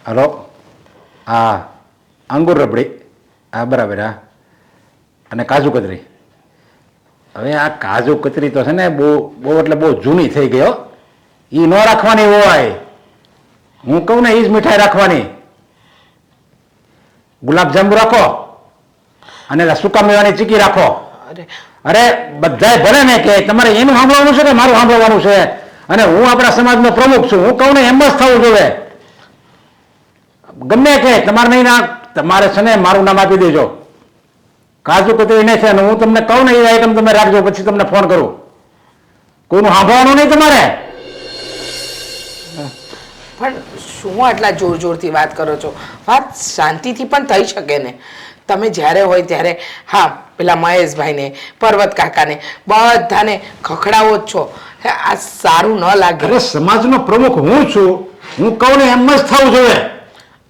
Hello હા અંગુર રબડી હા બરાબર હા અને કાજુ કતરી હવે આ કાજુ કતરી તો છે ને બહુ બહુ એટલે બહુ જૂની થઈ ગઈ હો એ ન રાખવાની હોય હું કહું ને એ જ મીઠાઈ રાખવાની ગુલાબજાંબુ રાખો અને સૂકા મેવાની ચીકી રાખો અરે અરે બધાય ભલે ને કે તમારે એનું સાંભળવાનું છે કે મારું સાંભળવાનું છે અને હું આપણા સમાજનો પ્રમુખ છું હું કહું ને એમ જ થવું જોઈએ ગમે કે તમારે નહીં ના તમારે છે ને મારું નામ આપી દેજો કાજુ કતરી નહીં છે અને હું તમને કહું ને એ આઈટમ તમે રાખજો પછી તમને ફોન કરું કોઈનું સાંભળવાનું નહીં તમારે પણ શું આટલા જોર જોરથી વાત કરો છો? વાત શાંતિથી પણ થઈ શકે ને. તમે જ્યારે હોય ત્યારે હા પેલા મહેશભાઈને, પર્વત કાકાને બધાને ખખડાવો જ છો. આ સારું ન લાગે. અરે સમાજનો પ્રમુખ હું છું, હું કહું ને એમ જ થવું જોઈએ.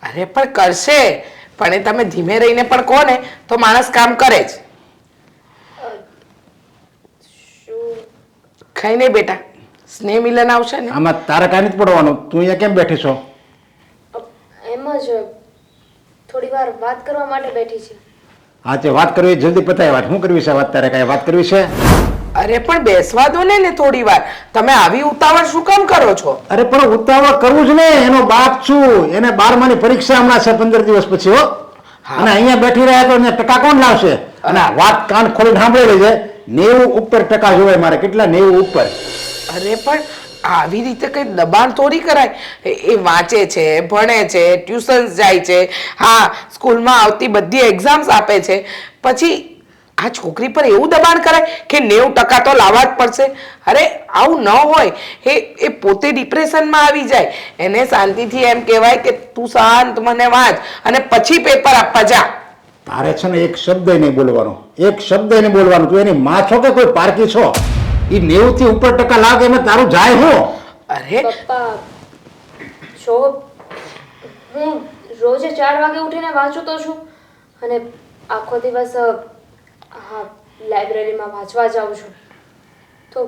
અરે પણ કરશે, પણ એ તમે ધીમે રહીને પણ કહો ને તો માણસ કામ કરે જ. કઈ નહીં બેટા, સ્નેહ મિલન આવશે ને. આમાં તારે કાંઈ નથી પડવાનું. તું અહીંયા કેમ બેઠી છો? એમ જ થોડી વાર વાત કરવા માટે બેઠી છે. હા તે વાત કરવી જલ્દી પતાય. વાત શું કરવી છે? વાત તારે કાંઈ વાત કરવી છે? અરે પણ બેસવા દો ને થોડી વાર. તમે આવી ઉતાવળ શું કામ કરો છો? અરે પણ ઉતાવળ કરવું જ ને, એનો બાપ છું. એને 12માની પરીક્ષા હમણાં છે 15 દિવસ પછી હો. અને અહીંયા બેઠી રહ્યા તો ટકા કોણ લાવશે? અને વાત કાન ખોલીને સાંભળેલી છે, 90 ઉપર ટકા જોવાય મારે. કેટલા? 90 ઉપર. અરે પણ આવી રીતે કઈ દબાણ થોડી કરાય. એ વાંચે છે, ભણે છે, ટ્યુશન જાય છે, હા સ્કૂલમાં આવતી બધી એક્ઝામ્સ આપે છે, પછી આ છોકરી પર એવું દબાણ કરાય કે 90% તો લાવવા જ પડશે. અરે આવું ન હોય. એ પોતે ડિપ્રેશનમાં આવી જાય. એને શાંતિથી એમ કહેવાય કે તું શાંત મને વાંચ અને પછી પેપર આપવા જા. તારે છે ને એક શબ્દ નહીં બોલવાનો, એક શબ્દ નહીં બોલવાનું. તું એની માં છો કે કોઈ પારકી છો? એ 90 થી ઉપર ટકા લાગે એમાં તારું જાય હું? અરે પપ્પા જો હું રોજે 4 વાગે ઉઠીને વાંચું તો છું અને આખો દિવસ હા લાઇબ્રેરીમાં વાંચવા જાઉં છું, તો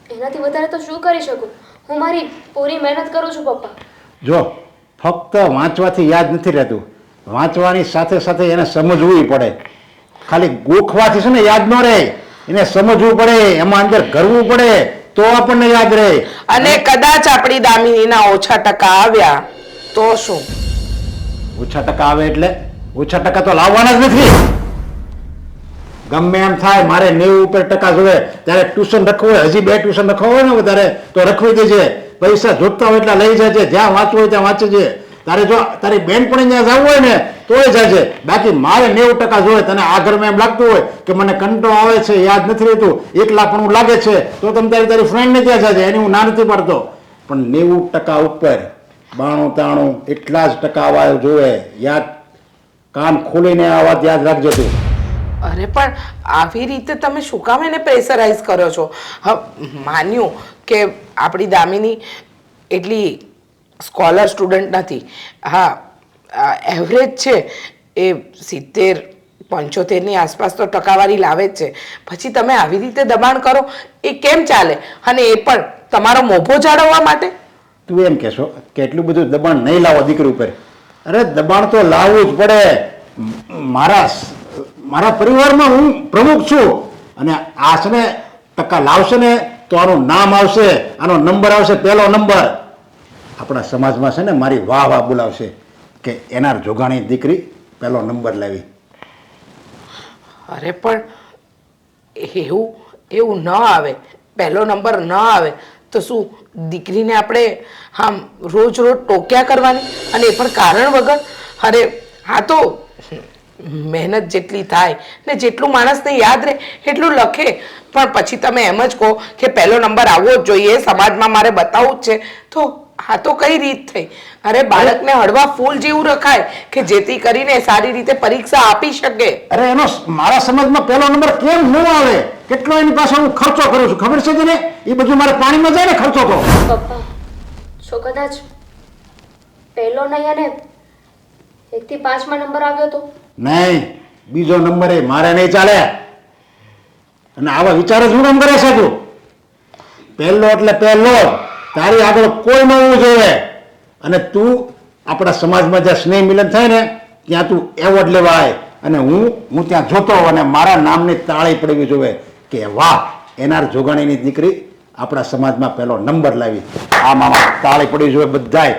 એનાથી વધારે તો શું કરી શકું? હું મારી પૂરી મહેનત કરું છું પપ્પા. જો ફક્ત વાંચવાથી યાદ નથી રહેતું, વાંચવાની સાથે સાથે એને સમજવું પડે. ખાલી ગોખવાથી છે ને યાદ ન રહે, એને સમજવું પડે, એમાં અંદર ઘરવું પડે તો આપણને યાદ રહે. અને કદાચ આપણી દામિનીના ઓછા ટકા આવ્યા તો શું? ઓછા ટકા આવે એટલે ઓછા ટકા તો લાવવાના જ નથી. ગમે એમ થાય, મારે 90 ઉપર ટકા જોવે. ત્યારે ટ્યુશન રખવું હોય, હજી 2 ટ્યુશન રખવા હોય ને વધારે તો રખવી દેજે. પૈસા જોતા હોય એટલા લઈ જજે, જ્યાં વાંચવું હોય ત્યાં વાંચજે. તારે જો તારી બેન પણ ત્યાં જવું હોય ને તોય જજે. બાકી મારે 90% જોવે. તને આ ઘરમાં એમ લાગતું હોય કે મને કંટો આવે છે, યાદ નથી રહેતું, એકલાપણું લાગે છે, તો તમે તારી ફ્રેન્ડને ત્યાં જજે. એની હું ના નથી પાડતો, પણ 90% ઉપર 92-93 એટલા જ ટકા આવવા જોવે. યાદ કાન ખોલીને આ વાત યાદ રાખજો તું. અરે પણ આવી રીતે તમે શું કામ એને પ્રેશરાઇઝ કરો છો? હા માન્યું કે આપણી દામિની એટલી સ્કોલર સ્ટુડન્ટ નથી, હા એવરેજ છે, એ 70-75ની આસપાસ તો ટકાવારી લાવે જ છે. પછી તમે આવી રીતે દબાણ કરો એ કેમ ચાલે? અને એ પણ તમારો મોભો જાળવવા માટે? તું એમ કહેશો કે એટલું બધું દબાણ નહીં લાવો દીકરી ઉપર? અરે દબાણ તો લાવવું જ પડે. મારા પરિવારમાં હું પ્રમુખ છું અને આ છે ને ટકા લાવશે ને તો આનું નામ આવશે, આનો નંબર આવશે, પહેલો નંબર. આપણા સમાજમાં છે ને મારી વાહ વાહ બોલાવશે કે એના જોગાણી દીકરી પહેલો નંબર લાવી. અરે પણ એવું ન આવે, પહેલો નંબર ન આવે તો શું દીકરીને આપણે આમ રોજ રોજ ટોક્યા કરવાની? અને એ પણ કારણ વગર? અરે હા તો મહેનત જેટલી થાય ને જેટલું માણસને યાદ રહે એટલું લખે, પણ પછી તમે એમ જ કહો કે પહેલો નંબર આવવો જ જોઈએ, સમાજમાં મારે બતાવવું જ છે, તો આ તો કઈ રીત થઈ? અરે બાળકને હળવા ફૂલ જેવું રખાય કે જેથી કરીને સારી રીતે પરીક્ષા આપી શકે. અરે એનો મારા સમાજમાં પહેલો નંબર કેમ ન આવે? કેટલો એની પાસે હું ખર્ચો કરું છું ખબર છે તને? એ બધું મારે પાણીમાં જાય ને ખર્ચો તો. પપ્પા જો કદાચ પહેલો નહીં અને 1 થી 5માં નંબર આવ્યો તો? નહીં, બીજો નંબર એ મારે નહીં ચાલે. અને આવા વિચાર જ હું કામ કરે છે તું? પહેલો એટલે પહેલો, તારી આગળ કોઈ ન હોવું જોઈએ. અને તું આપણા સમાજમાં જ્યાં સ્નેહ મિલન થાય ને ત્યાં તું એવોર્ડ લેવા આય અને હું ત્યાં જોતો અને મારા નામની તાળી પડવી જોવે કે વાહ એનાર જોગાણીની દીકરી આપણા સમાજમાં પહેલો નંબર લાવી. આ મામા તાળી પડવી જોઈએ બધાય.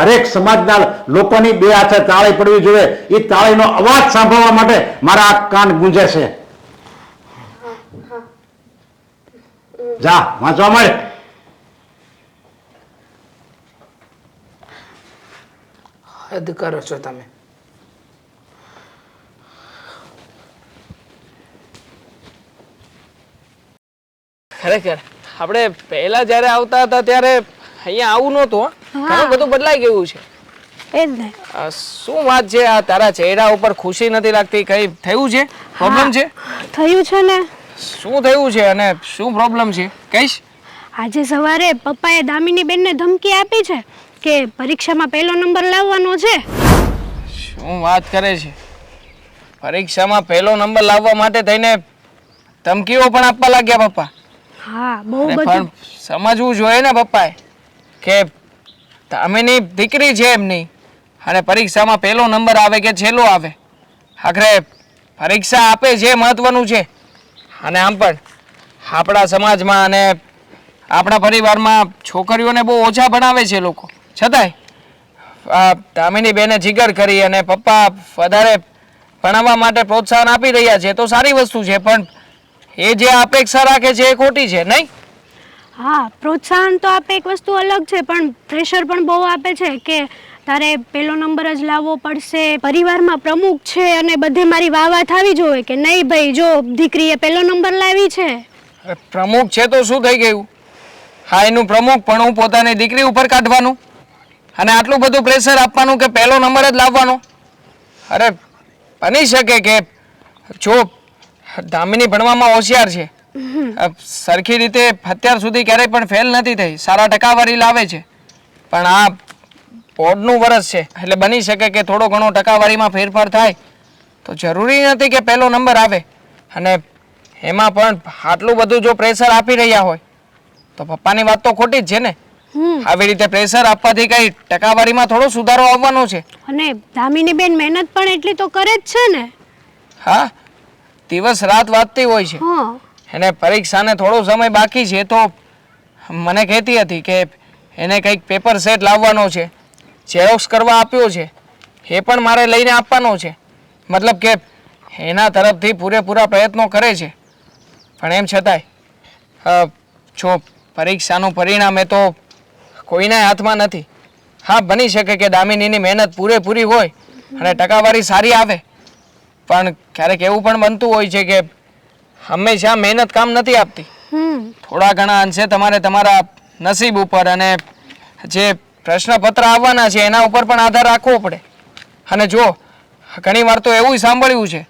હરેક સમાજના લોકોની બે હાથે તાળી પડવી જોઈએ. એ તાળીનો અવાજ સાંભળવા માટે મારા આ કાન ગુંજે છે. જા વાંચવા મળે. હદ કરો છો તમે. ખરેખર આપણે પહેલા જ્યારે આવતા હતા ત્યારે અહીંયા આવું નહોતું હો. ઘણું બધું બદલાઈ ગયું છે. એ જ ને. શું વાત છે આ તારા ચહેરા ઉપર ખુશી નથી લાગતી? કઈ થયું છે? પ્રોબ્લેમ છે? થયું છે ને. શું થયું છે અને શું પ્રોબ્લેમ છે કહીશ? આજે સવારે પપ્પાએ દામિની બેનને ધમકી આપી છે કે પરીક્ષામાં પહેલો નંબર લાવવાનો છે. શું વાત કરે છે? પરીક્ષામાં પહેલો નંબર લાવવા માટે થઈને ધમકીઓ પણ આપવા લાગ્યા પપ્પા? હા, બહુ અરે બધું. પણ સમજવું જોઈએ ને પપ્પાએ કે દામિની દીકરી છે એમની અને પરીક્ષામાં પહેલો નંબર આવે કે છેલ્લો આવે, આખરે પરીક્ષા આપે જે મહત્વનું છે. અને આમ પણ આપણા સમાજમાં અને આપણા પરિવારમાં છોકરીઓને બહુ ઓછા ભણાવે છે લોકો, છતાંય દામિની બેને જીગર કરી અને પપ્પા વધારે ભણાવવા માટે પ્રોત્સાહન આપી રહ્યા છે તો સારી વસ્તુ છે, પણ એ જે અપેક્ષા રાખે છે એ ખોટી છે નહીં? હા, પ્રોત્સાહન તો આપે એક વસ્તુ અલગ છે, પણ પ્રેશર પણ બહુ આપે છે કે તારે પહેલો નંબર જ લાવવો પડશે. પરિવારમાં પ્રમુખ છે અને બધે મારી વાહ થવી જોઈએ કે નહીં ભાઈ જો દીકરીએ પહેલો નંબર લાવી છે. પ્રમુખ છે તો શું થઈ ગયું? હા, એનું પ્રમુખ પણ હું પોતાની દીકરી ઉપર કાઢવાનું અને આટલું બધું પ્રેશર આપવાનું કે પહેલો નંબર જ લાવવાનો? અરે બની શકે કે જો દામિની ભણવામાં હોશિયાર છે, સરખી રીતે અત્યાર સુધી ક્યારેય પણ ફેલ નથી થઈ, સારા ટકાવારી લાવે છે, પણ આ બોર્ડનું વર્ષ છે એટલે બની શકે કે થોડો ઘણો ટકાવારીમાં ફેરફાર થાય તો જરૂરી નથી કે પહેલો નંબર આવે. અને એમાં પણ આટલું બધું જો પ્રેશર આપી રહ્યા હોય તો પપ્પાની વાત તો ખોટી જ છે ને. આવી રીતે પ્રેશર આપવાથી કઈ ટકાવારીમાં થોડો સુધારો આવવાનો છે? અને દામિની બેન મહેનત પણ એટલી તો કરે જ છે ને. હા, દિવસ રાત વાંચતી હોય છે. હા, એને પરીક્ષાને થોડો સમય બાકી છે તો મને કહેતી હતી કે એને કંઈક પેપર સેટ લાવવાનો છે, ઝેરોક્સ કરવા આપ્યો છે, એ પણ મારે લઈને આપવાનો છે. મતલબ કે એના તરફથી પૂરેપૂરા પ્રયત્નો કરે છે, પણ એમ છતાંય જો પરીક્ષાનું પરિણામ એ તો કોઈના હાથમાં નથી. હા, બની શકે કે દામિનીની મહેનત પૂરેપૂરી હોય અને ટકાવારી સારી આવે, પણ ક્યારેક એવું પણ બનતું હોય છે કે હંમેશા મહેનત કામ નથી આપતી. થોડા ઘણા અંશે તમારે તમારા નસીબ ઉપર અને જે પ્રશ્નપત્ર આવવાના છે એના ઉપર પણ આધાર રાખવો પડે. અને જો ઘણી વાર તો એવું સાંભળ્યું છે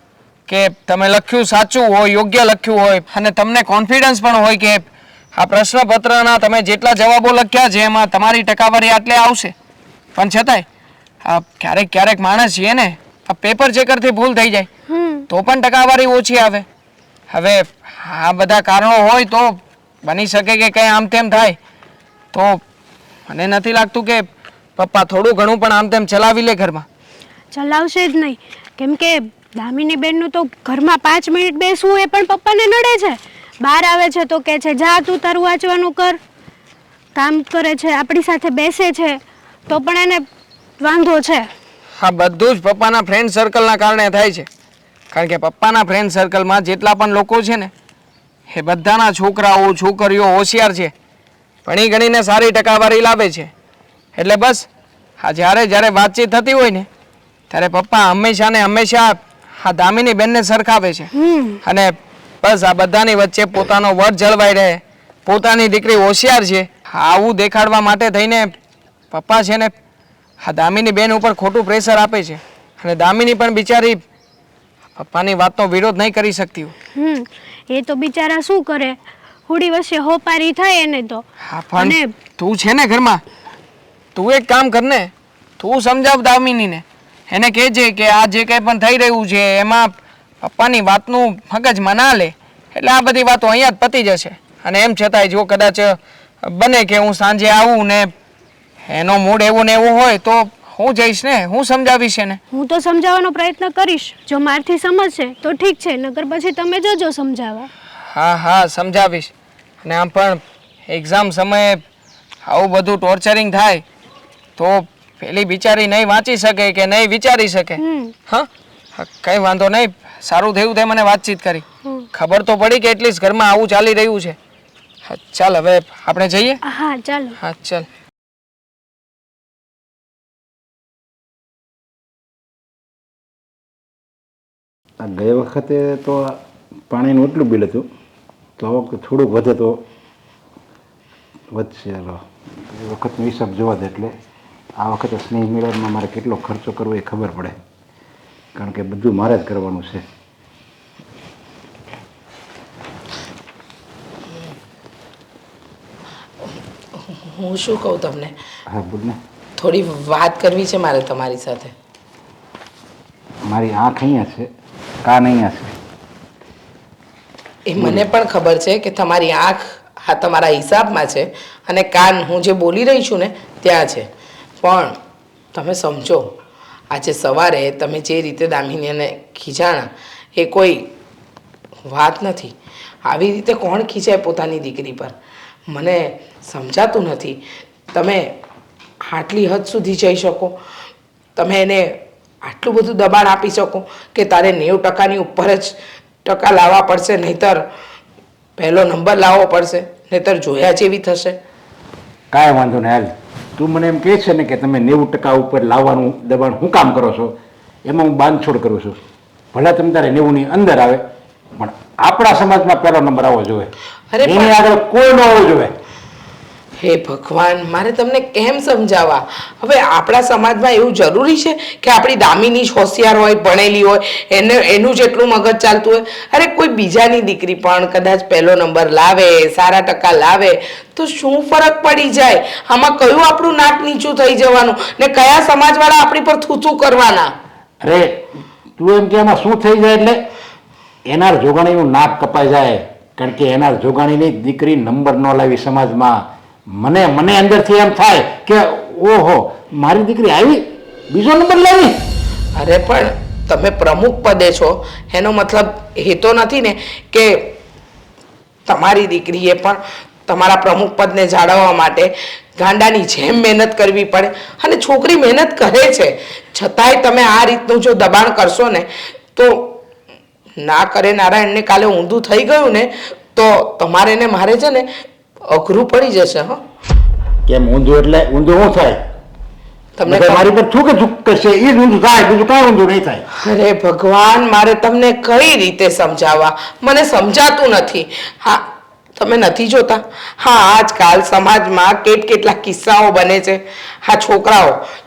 કે તમે લખ્યું સાચું હોય, યોગ્ય લખ્યું હોય અને તમને કોન્ફિડન્સ પણ હોય કે આ પ્રશ્નપત્રના તમે જેટલા જવાબો લખ્યા છે એમાં તમારી ટકાવારી આટલે આવશે, પણ છતાંય ક્યારેક ક્યારેક માણસ છીએ ને આ પેપર ચેકરથી ભૂલ થઈ જાય તો પણ ટકાવારી ઓછી આવે. હવે આ બધા કારણો હોય તો બની શકે કે કંઈ આમ તેમ થાય તો મને નથી લાગતું કે પપ્પા થોડું ઘણું પણ આમ તેમ ચલાવી લે ઘરમાં. ચલાવશે જ નહીં, કેમ કે દામિની બેનનું તો ઘરમાં 5 મિનિટ બેસવું એ પણ પપ્પાને નડે છે. બહાર આવે છે તો કહે છે જા તું તારું વાંચવાનું કર. કામ કરે છે, આપણી સાથે બેસે છે તો પણ એને વાંધો છે. હા, બધું જ પપ્પાના ફ્રેન્ડ સર્કલના કારણે થાય છે. કારણ કે પપ્પાના ફ્રેન્ડ સર્કલમાં જેટલા પણ લોકો છે ને એ બધાના છોકરાઓ છોકરીઓ હોશિયાર છે, ભણી ગણીને સારી ટકાવારી લાવે છે. એટલે બસ આ જ્યારે જ્યારે વાતચીત થતી હોય ને ત્યારે પપ્પા હંમેશા ને હંમેશા આ દામિની બેનને સરખાવે છે અને બસ આ બધાની વચ્ચે પોતાનો વટ જળવાઈ રહે, પોતાની દીકરી હોશિયાર છે આવું દેખાડવા માટે થઈને પપ્પા છે ને આ દામિની બેન ઉપર ખોટું પ્રેશર આપે છે. અને દામિની પણ બિચારી પપ્પાની વાતનો વિરોધ નહીં કરી શકતી હોય. એ તો બિચારા શું કરે, હુડી વચ્ચે હોપારી થાય એને તો. હા, પણ તું છે ને ઘરમાં, તું એક કામ કર ને, તું સમજાવ દામિનીને, એને કહેજે કે આ જે કંઈ પણ થઈ રહ્યું છે એમાં પપ્પાની વાતનું મગજમાં ના લે એટલે આ બધી વાતો અહીંયા જ પતી જશે. અને એમ છતાંય જો કદાચ બને કે હું સાંજે આવું ને એનો મૂડ એવો ને એવો હોય તો હું જઈશ ને, હું સમજાવીશ એને. હું તો સમજાવવાનો પ્રયત્ન કરીશ, જો મારથી સમજશે તો ઠીક છે, નકર પછી તમે જજો સમજાવવા. હા હા સમજાવીશ. અને આમ પણ એક્ઝામ સમયે આવું બધું ટોર્ચરિંગ થાય તો પેલી બિચારી નહીં વાંચી શકે કે નહીં વિચારી શકે. હા કંઈ વાંધો નહીં, સારું થયું તે મને વાતચીત કરી, ખબર તો પડી કે એટલીસ્ટ ઘરમાં આવું ચાલી રહ્યું છે. હા ચાલ હવે આપણે જઈએ. હા ચાલો. હા ચાલ. આ ગઈ વખતે તો પાણીનું એટલું બિલ હતું, તો આ વખતે થોડુંક વધે તો વધશે. હાલો એ વખતનો હિસાબ જોવા દે એટલે આ વખતે સ્નેહ મિલનમાં મારે કેટલો ખર્ચો કરવો એ ખબર પડે, કારણ કે બધું મારે જ કરવાનું છે. હું શું કહું તમને, હા બોલ ને. થોડી વાત કરવી છે મારે તમારી સાથે. મારી આંખ અહીંયા છે, કાન અહીંયા છે. એ મને પણ ખબર છે કે તમારી આંખ આ તમારા હિસાબમાં છે અને કાન હું જે બોલી રહી છું ને ત્યાં છે, પણ તમે સમજો આજે સવારે તમે જે રીતે દામિનીને ખીજાણા એ કોઈ વાત નથી. આવી રીતે કોણ ખીજાય પોતાની દીકરી પર, મને સમજાતું નથી. તમે આટલી હદ સુધી જઈ શકો, તમે એને આટલું બધું દબાણ આપી શકો કે તારે 90%ની ઉપર જ ટકા લાવવા પડશે, નહીતર પહેલો નંબર લાવવો પડશે, નહીતર જોયા જેવી થશે. કાંઈ વાંધો નહીં. હાલ તું મને એમ કહે છે ને કે તમે 90% ઉપર લાવવાનું દબાણ હું કામ કરો છો, એમાં હું બાંધછોડ કરું છું. ભલે તમે તારે 90ની અંદર આવે, પણ આપણા સમાજમાં પહેલો નંબર આવવો જોઈએ, એની આગળ કોઈ ન હોવો જોઈએ. હે ભગવાન, મારે તમને કેમ સમજાવવા? હવે આપણા સમાજમાં એવું જરૂરી છે કે આપણી દામિની જ હોશિયાર હોય, ભણેલી હોય, એનું જેટલું મગજ ચાલતું હોય? અરે કોઈ બીજાની દીકરી પણ કદાચ પહેલો નંબર લાવે, સારા ટકા લાવે તો શું ફરક પડી જાય? આમાં કયું આપણું નાક નીચું થઈ જવાનું ને કયા સમાજવાળા આપણી પર થૂથું કરવાના? અરે તું એમ કે એમાં શું થઈ જાય એટલે એનાર જોગાણીનું નાક કપાઈ જાય, કારણ કે એનાર જોગાણીની દીકરી નંબર ન લાવી સમાજમાં. મને અંદરથી એમ થાય કે ઓહો મારી દીકરી આવી, બીજો નંબર લાવી. અરે પણ તમે પ્રમુખ પદે છો એનો મતલબ એ તો નથી ને કે તમારી દીકરીએ પણ તમારા પ્રમુખ પદને જાળવવા માટે ગાંડાની જેમ મહેનત કરવી પડે. અને છોકરી મહેનત કરે છે છતાંય તમે આ રીતનું જો દબાણ કરશો ને તો ના કરે નારાયણને કાલે ઊંધું થઈ ગયું ને તો તમારે ને મારે છે ને અઘરું પડી જશે. હા કેમ ઊંધું? એટલે ઊંધું શું થાય? તમને મારી પર થૂકે થૂક કરશે એ જ ઊંધું થાય, બીજું કાંઈ ઊંધું નહીં થાય. અરે ભગવાન, મારે તમને કઈ રીતે સમજાવવા, મને સમજાતું નથી. હા તમે નથી જોતા? હા આજકાલ સમાજમાં કેટલા કિસ્સાઓ બને છે. હા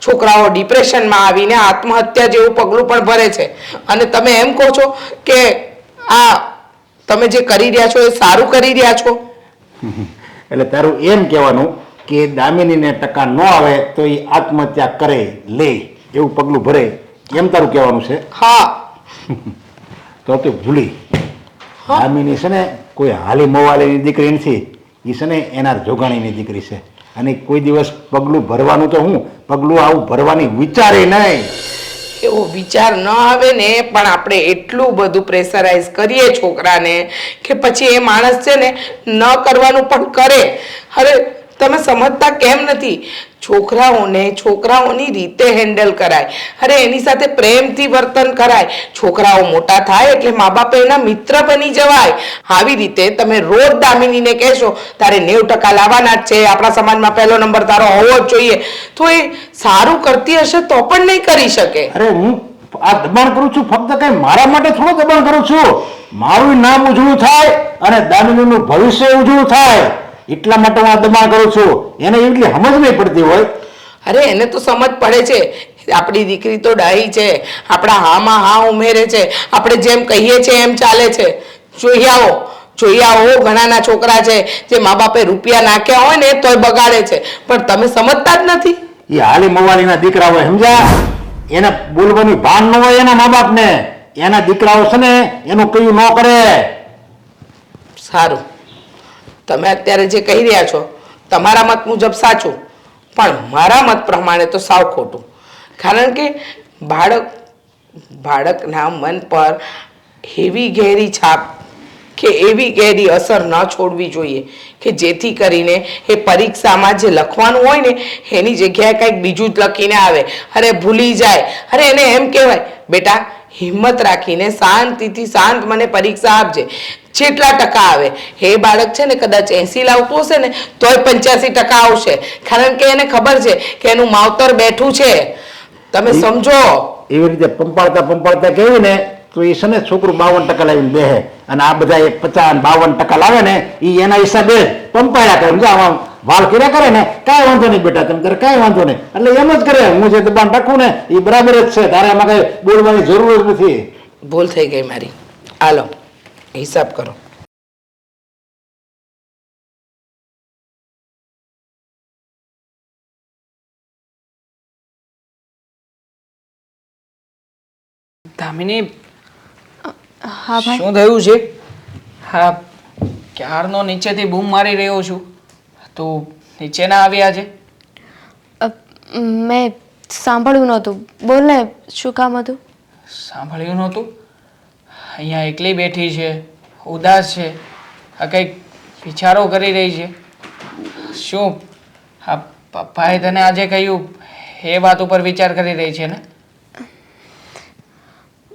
છોકરાઓ ડિપ્રેશનમાં આવીને આત્મહત્યા જેવું પગલું પણ ભરે છે, અને તમે એમ કહો છો કે આ તમે જે કરી રહ્યા છો એ સારું કરી રહ્યા છો. એટલે તારું એમ કહેવાનું કે દામિનીને ટકા ન આવે તો એ આત્મહત્યા કરે, લે, એવું પગલું ભરે, એમ તારું કહેવાનું છે? હા તો તું ભૂલી. દામિની છે ને કોઈ હાલી મોવાલીની દીકરી નથી, એ છે ને એના જોગાણીની દીકરી છે, અને કોઈ દિવસ પગલું ભરવાનું તો હું પગલું આવું ભરવાની વિચારે નહીં. એવો વિચાર ન આવે ને, પણ આપણે એટલું બધું પ્રેશરાઇઝ કરીએ છોકરાને કે પછી એ માણસ છે ને ન કરવાનું પણ કરે. અરે તમે સમજતા કેમ નથી? છોકરાઓની રીતે હેન્ડલ કરાય. અરે એની સાથે પ્રેમથી વર્તન કરાય. છોકરાઓ મોટા થાય એટલે મા બાપે એના મિત્ર બની જવાય. આવી રીતે તમે રોજ દામિનીને કહેશો તારે 90% લાવવાના જ છે, આપણા સમાજમાં પહેલો નંબર તારો હોવો જ જોઈએ, તો એ સારું કરતી હશે તો પણ નહીં કરી શકે. અરે હું આ દબાણ કરું છું ફક્ત કઈ મારા માટે થોડું દબાણ કરું છું, મારું નામ ઉજળું થાય અને દામિનીનું ભવિષ્ય ઉજળું થાય એટલા માટે હું આ દબાણ કરું છું. એને એટલી સમજ નહીં પડતી હોય. અરે એને તો સમજ પડે છે, આપણી દીકરી તો ડાહી છે, આપણા હામાં હા ઉમેરે છે, આપણે જેમ કહીએ છીએ એમ ચાલે છે. જોઈ આવો ઘણાના છોકરા છે જે મા બાપે રૂપિયા નાખ્યા હોય ને તોય બગાડે છે, પણ તમે સમજતા જ નથી. એ હાલી મવાલીના દીકરા હોય, સમજ્યા? એને બોલવાની ભાન ન હોય એના મા બાપને. એના દીકરાઓ છે ને એનું કયું ન કરે. સારું, તમે અત્યારે જે કહી રહ્યા છો તમારા મત મુજબ સાચું, પણ મારા મત પ્રમાણે તો સાવ ખોટું. કારણ કે બાળકના મન પર એવી ગહેરી છાપ કે એવી ગહેરી અસર ન છોડવી જોઈએ કે જેથી કરીને એ પરીક્ષામાં જે લખવાનું હોય ને એની જગ્યાએ કંઈક બીજું જ લખીને આવે, અરે ભૂલી જાય. અરે એને એમ કહેવાય, બેટા હિંમત રાખીને શાંતિથી શાંત મને પરીક્ષા આપજે, જેટલા ટકા આવે. એ બાળક છે ને કદાચ 80 લાવતું હશે ને તોય 85% આવશે, કારણ કે એને ખબર છે કે એનું માવતર બેઠું છે. તમે સમજો. એવી રીતે પંપાળતા કેવી ને તો એ છે ને છોકરું 52% લાવીને બેહે, અને આ બધા 50-52% લાવે ને એ એના હિસાબે પંપાળ્યા કરે. સમજો આમાં વાલ કર્યા કરે ને, કાંઈ વાંધો નહીં બેટા, તમે તારે કાંઈ વાંધો નહીં, એટલે એમ જ કરે. હું જે દબાણ રાખું ને એ બરાબર જ છે, તારે એમાં કઈ બોલવાની જરૂર જ નથી. ભૂલ થઈ ગઈ મારી. હાલો હિસાબ કરો. દામિની, હા ભાઈ. શું થયું છે? હા, ક્યારનો નીચેથી બૂમ મારી રહ્યો છું, તું નીચે ના આવી આજે? મેં સાંભળ્યું નહોતું. બોલ ને, શું કામ હતું? સાંભળ્યું નહોતું? અહીંયા એકલી બેઠી છે, ઉદાસ છે, આ કંઈક વિચારો કરી રહી છે. શું હા, પપ્પાએ તને આજે કહ્યું એ વાત ઉપર વિચાર કરી રહી છે ને?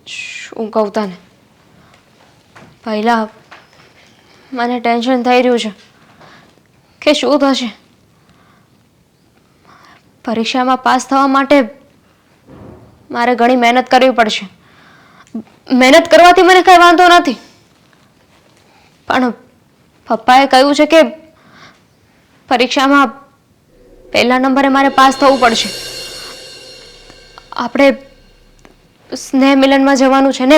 શું કહું તને? પહેલાં મને ટેન્શન થઈ રહ્યું છે કે શું થશે. પરીક્ષામાં પાસ થવા માટે મારે ઘણી મહેનત કરવી પડશે. મહેનત કરવાથી મને કંઈ વાંધો નથી, પણ પપ્પાએ કહ્યું છે કે પરીક્ષામાં પહેલા નંબરે મારે પાસ થવું પડશે. આપણે સ્નેહ મિલનમાં જવાનું છે ને,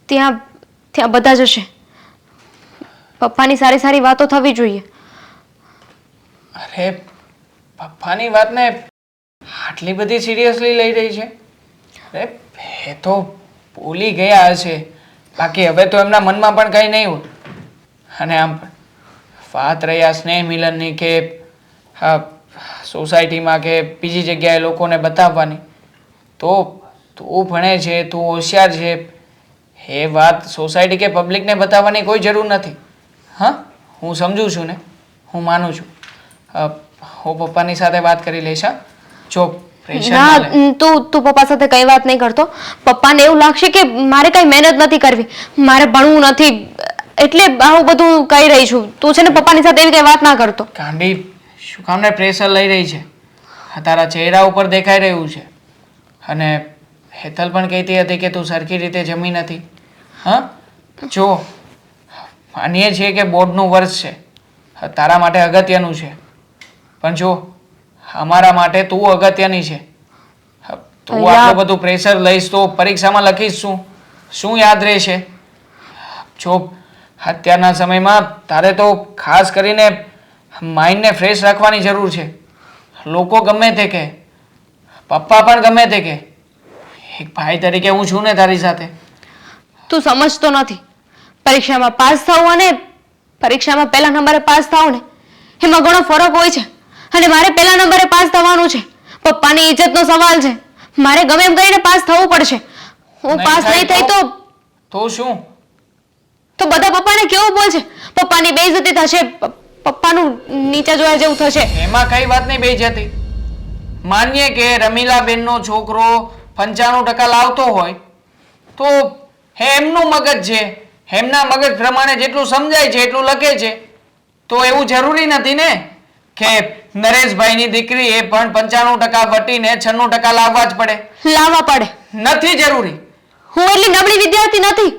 ત્યાં બધા જશે. પપ્પાની સારી સારી વાતો થવી જોઈએ. અરે, પપ્પાની વાતને આટલી બધી સિરિયસલી લઈ રહી છે? અરે, એ તો ભૂલી ગયા હશે, બાકી હવે તો એમના મનમાં પણ કંઈ નહીં હોય. અને આમ પણ વાત રહી આ સ્નેહ મિલનની કે સોસાયટીમાં કે બીજી જગ્યાએ લોકોને બતાવવાની, તો તું ભણે છે, તું હોશિયાર છે, એ વાત સોસાયટી કે પબ્લિકને બતાવવાની કોઈ જરૂર નથી. હા, હું સમજુ છું ને, હું માનું છું. હું પપ્પાની સાથે વાત કરી લઈશ. હા, જો પ્રેશર ના લે. ના, તું પપ્પા સાથે કઈ વાત નહીં કરતો. પપ્પાને એવું લાગશે કે મારે કઈ મહેનત નથી કરવી, મારે ભણવું નથી, એટલે આવું બધું કહી રહી છું. તું છે ને પપ્પાની સાથે એવી કઈ વાત ના કરતો. ગાંડી, શું કામને પ્રેશર લઈ રહી છે? આ તારા ચહેરા ઉપર દેખાઈ રહ્યું છે. અને હેતલ પણ કહેતી હતી કે તું સરખી રીતે જમી નથી. હા, જો માનીએ છીએ કે બોર્ડનું વર્ષ છે, તારા માટે અગત્યનું છે, પણ જો અમારા માટે તું અગત્યની છે. તું આટલું બધું પ્રેશર લઈશ તો પરીક્ષામાં લખીશ શું? શું યાદ રહેશે? જો અત્યારના સમયમાં તારે તો ખાસ કરીને માઇન્ડને ફ્રેશ રાખવાની જરૂર છે. લોકો ગમે તે કહે, પપ્પા પણ ગમે તે કહે, એક ભાઈ તરીકે હું છું ને તારી સાથે. તું સમજતો નથી. પરીક્ષામાં પાસ થવું અને પરીક્ષામાં પહેલા નંબરે પાસ થવું ને એમાં ઘણો ફરક હોય છે. અને મારે પહેલા નંબરે પાસ થવાનું છે. પપ્પાની ઇજ્જતનો સવાલ છે. મારે ગમે એમ કરીને પાસ થવું પડશે. હું પાસ નહીં થઈ તો શું? તો બધા પપ્પાને કેવું બોલશે? પપ્પાની બેઇજ્જતી થશે, પપ્પાનું નીચે જોયા જેવું થશે. એમાં કઈ વાત નહીં બેઇજ્જતી. માનીએ કે રમીલાબેનનો છોકરો 95% લાવતો હોય તો એમનું મગજ છે, એમના મગજ પ્રમાણે જેટલું સમજાય છે એટલું લખે છે, તો એવું જરૂરી નથી ને કે નરેશભાઈની દીકરી એ પણ 95% વટીને 96% લાવવા જ પડે. લાવવા પડે નથી જરૂરી. હું એટલી નબળી વિદ્યાર્થી નથી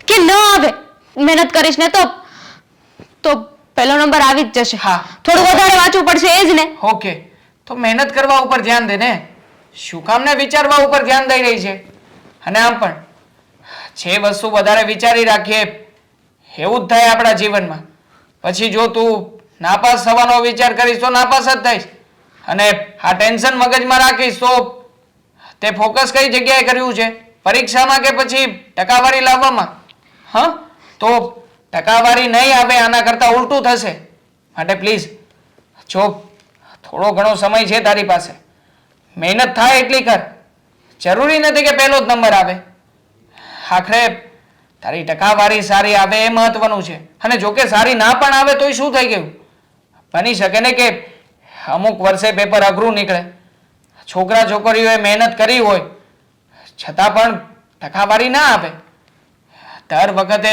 કે ન આવે. મહેનત કરીશ ને તો પહેલો નંબર આવી જ જશે. હા, થોડું વધારે વાંચવું પડશે એ જ ને. ઓકે, તો મહેનત કરવા ઉપર ધ્યાન દે ને. શું કામને વિચારવા ઉપર ધ્યાન દઈ રહી છે? અને આમ પણ જે વસ્તુ વધારે વિચારી રાખીએ એવું જ થાય આપણા જીવનમાં. પછી જો તું નાપાસ થવાનો વિચાર કરીશ તો નાપાસ જ થઈશ, અને આ ટેન્શન મગજમાં રાખીશ તો તે ફોકસ કઈ જગ્યાએ કર્યું છે? પરીક્ષામાં કે પછી ટકાવારી લાવવામાં? હા, તો ટકાવારી નહીં આવે, આના કરતાં ઉલટું થશે. માટે પ્લીઝ જો થોડો ઘણો સમય છે તારી પાસે, મહેનત થાય એટલી કર. જરૂરી નથી કે પહેલો જ નંબર આવે. આખરે તારી ટકાવારી સારી આવે એ મહત્વનું છે. અને જો કે સારી ના પણ આવે તોય શું થઈ ગયું? બની શકે ને કે અમુક વર્ષે પેપર અઘરું નીકળે. છોકરા છોકરીઓએ મહેનત કરી હોય છતાં પણ ટકાવારી ના આપે. દર વખતે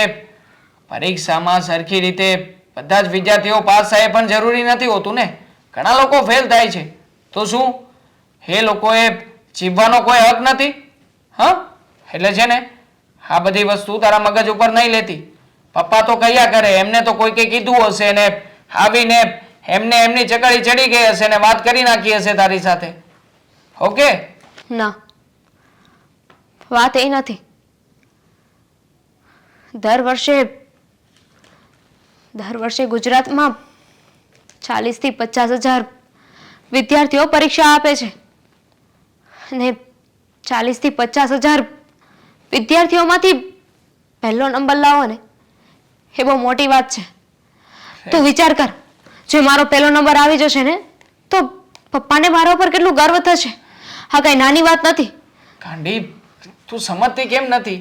પરીક્ષામાં સરખી રીતે બધા જ વિદ્યાર્થીઓ પાસ થાય પણ જરૂરી નથી હોતું ને. ઘણા લોકો ફેલ થાય છે. તો શું એ લોકોએ જીવવાનો કોઈ હક નથી? હા, એટલે છે ને આ બધી વસ્તુ તારા મગજ ઉપર નહીં લેતી. પપ્પા તો કયા કરે, એમને તો કોઈકે કીધું હશે ને આવીને એમને એમની ચકડી ચડી ગઈ હશે ને વાત કરી નાખી હશે તારી સાથે. ઓકે? ના, વાત એ નથી. દર વર્ષે ગુજરાતમાં 40 થી 50 હજાર વિદ્યાર્થીઓ પરીક્ષા આપે છે અને 40 થી 50 હજાર વિદ્યાર્થીઓમાંથી પહેલો નંબર લાવો ને એ બહુ મોટી વાત છે. તું વિચાર કર, જો મારો પહેલો નંબર આવી જશે ને તો પપ્પાને મારા ઉપર કેટલું ગર્વ થશે. હા, કઈ નાની વાત નથી. ગાંડી, તું સમજતી કેમ નથી?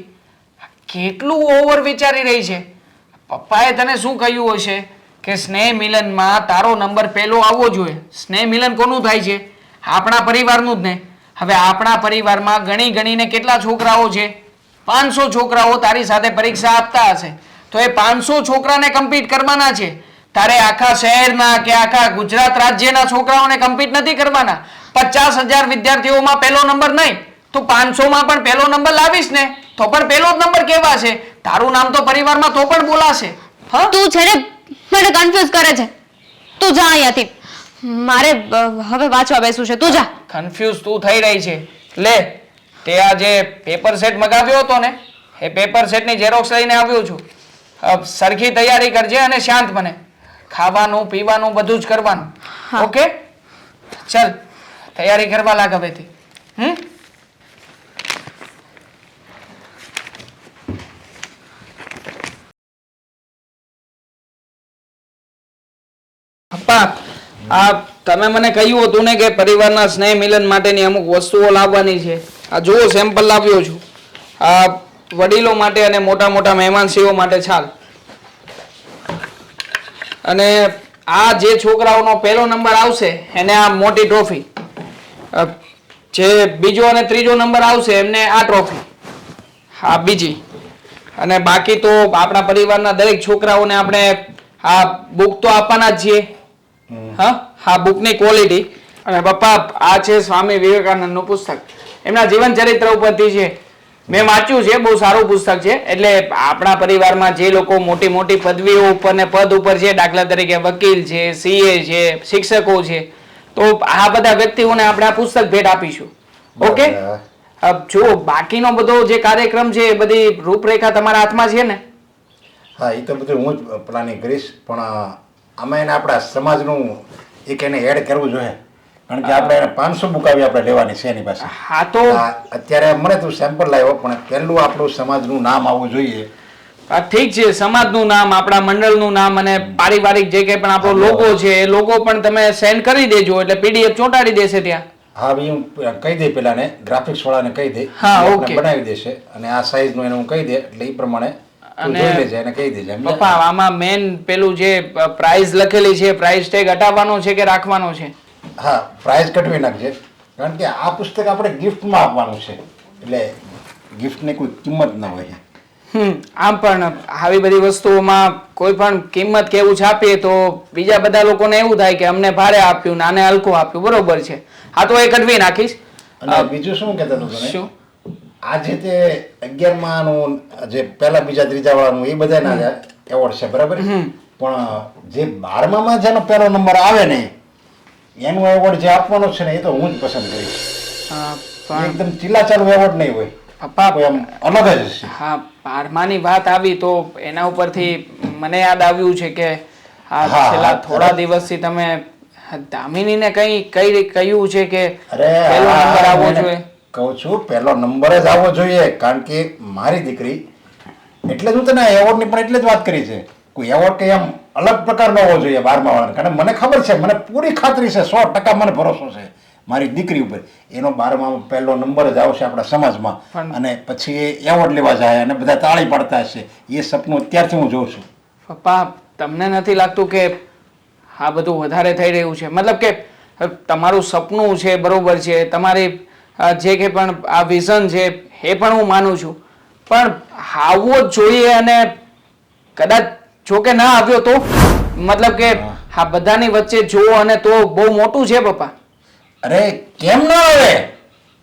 કેટલું ઓવર વિચારી રહી છે. પપ્પાએ તને શું કહ્યું હશે કે સ્નેહ મિલનમાં તારો નંબર પહેલો આવવો જોઈએ. સ્નેહ મિલન કોનું થાય છે? આપણા પરિવારનું જ ને. હવે આપણા પરિવારમાં ગણી ગણીને કેટલા છોકરાઓ છે? 500 છોકરાઓ તારી સાથે પરીક્ષા આપતા હશે. તો એ 500 છોકરાને કમ્પીટ કરવાના છે. તારે આખા શહેરના કે આખા ગુજરાત રાજ્યના છોકરાઓને કમ્પીટ નથી કરવાના. 50,000 વિદ્યાર્થીઓમાં પહેલો નંબર નહીં તો 500માં પણ પહેલો નંબર લાવીશ ને તો પણ પહેલો જ નંબર કેવા છે? તારું નામ તો પરિવારમાં તો પણ બોલાશે. હા, તું છે ને મને કન્ફ્યુઝ કરે છે. તું જા અહીંયાથી. મારે હવે વાંચવા બેસવું છે. તું જા. કન્ફ્યુઝ તું થઈ રહી છે. લે, તે આ જે પેપર સેટ મગાવ્યો હતો ને એ પેપર સેટની ઝેરોક્સ લઈને આવ્યો છું. સરખી તૈયારી કરજે અને શાંત મને. ખાવાનું પીવાનું બધું જ કરવાનું. ઓકે? ચલ તૈયારી કરવા લાગ હવેથી. પપ્પા, આ તમે મને કહ્યું હતું ને કે પરિવારના સ્નેહ મિલન માટેની અમુક વસ્તુઓ લાવવાની છે. આ જુઓ સેમ્પલ લાવ્યો છું. આ વડીલો માટે અને મોટા મોટા મહેમાનશ્રીઓ માટે છાલ. અને આ જે છોકરાઓનો પહેલો નંબર આવશે એને આ મોટી ટ્રોફી. જે બીજો અને ત્રીજો નંબર આવશે એમને આ ટ્રોફી. હા, બીજી. અને બાકી તો આપણા પરિવારના દરેક છોકરાઓને આપણે આ બુક તો આપવાના જ છીએ. હા, બુકની ક્વોલિટી. અને પપ્પા, આ છે સ્વામી વિવેકાનંદનું પુસ્તક. એમના જીવન ચરિત્ર ઉપરથી છે. મેં વાંચ્યું છે, બહુ સારું પુસ્તક છે. એટલે આપણા પરિવારમાં જે લોકો મોટી મોટી પદવીઓ ઉપર ને પદ ઉપર છે, દાખલા તરીકે વકીલ છે, સીએ છે, શિક્ષકો છે, તો આ બધા વ્યક્તિઓને આપણે આ પુસ્તક ભેટ આપીશું. ઓકે? જો બાકીનો બધો જે કાર્યક્રમ છે એ બધી રૂપરેખા તમારા હાથમાં છે ને? હા, એ તો બધું હું જ પ્લાનિંગ કરીશ, પણ આમાં એને આપણા સમાજનું એક એને એડ કરવું જોઈએ. કારણ કે આપણે એને 500 બુક આવી આપણે લેવાની છે એની પાસે. હા, તો અત્યારે મને તું સેમ્પલ લાવ્યો, પણ પહેલું આપણું સમાજનું નામ આવવું જોઈએ. ઠીક છે, સમાજનું નામ, આપણા મંડળનું નામ અને પારિવારિક જે કંઈ પણ આપણો લોગો છે એ લોગો પણ તમે સેન્ડ કરી દેજો એટલે પીડીએફ ચોંટાડી દેશે ત્યાં. હા, હું કહી દે પેલા ને ગ્રાફિક્સ વાળાને કહી દે. હા, એ ઓકે. બનાવી દેશે અને આ સાઈઝ નું એને હું કહી દે એટલે એ પ્રમાણે તું અને જોઈ લેજે અને કહી દેજે. પપ્પા, આમાં મેન પેલું જે પ્રાઇઝ લખેલી છે, પ્રાઇઝ ટેગ હટાવવાનો છે કે રાખવાનો છે? હા, પ્રાઇઝ કટવી નાખજે, કારણ કે આ પુસ્તક આપણે ગિફ્ટમાં આપવાનું છે એટલે ગિફ્ટની કોઈ કિંમત ના હોય. આમ પણ આવી બધી વસ્તુઓમાં કોઈ પણ કિંમત કે એવું છાપીએ તો બીજા બધા લોકોને એવું થાય કે અમને ભારે આપ્યું ને આને હલકું આપ્યું. બરોબર છે. હા, તો એ કઢવી નાખીશ. અને બીજું શું કહેતો હતો તને? શું? આ જે તે 11માનું જે પહેલા બીજા ત્રીજા વાળાનું એ બધાના એવોર્ડ છે, બરાબર? પણ જે 12મામાં જેનો પહેલો નંબર આવે ને એનું એવોર્ડ જે આપવાનો છે ને એ તો હું જ પસંદ કરીશ. પણ એકદમ ચીલાચાલુ એવોર્ડ નહીં હોય, પપ્પા, કોઈ આમ અલગ જ હશે. હા, 12માની વાત આવી તો એના ઉપરથી મને યાદ આવ્યું છે કે આ હા, છેલ્લા હા, થોડા દિવસથી તમે દામિનીને કઈ કહ્યું છે કે અરે પહેલો નંબર આવવો હું એને જોઈએ? કહું છું પહેલો નંબર જ આવવો જોઈએ, કારણ કે મારી દીકરી, એટલે જ હું તને એવોર્ડની પણ એટલે જ વાત કરી છે. કોઈ એવોર્ડ કે એમ અલગ પ્રકારનો હોવો જોઈએ 12મા વાળાને. કારણ કે મને ખબર છે, મને પૂરી ખાતરી છે, 100% મને ભરોસો છે મારી દીકરી ઉપર. એનો 12માં પહેલો નંબર જ આવશે આપણા સમાજમાં, અને પછી એ એવોર્ડ લેવા જાય અને બધા તાળી પાડતા હશે. એ સપનું અત્યારથી હું જોઉં છું. પપ્પા તમને નથી લાગતું કે આ બધું વધારે થઈ રહ્યું છે? મતલબ કે તમારું સપનું છે, બરોબર છે, તમારી જે કે પણ આ વિઝન છે એ પણ હું માનું છું, પણ આવવો જ જોઈએ. અને કદાચ જો કે ના આવ્યો તો મતલબ કે આ બધાની વચ્ચે જોવો અને તો બહુ મોટું છે પપ્પા. અરે કેમ ન આવે?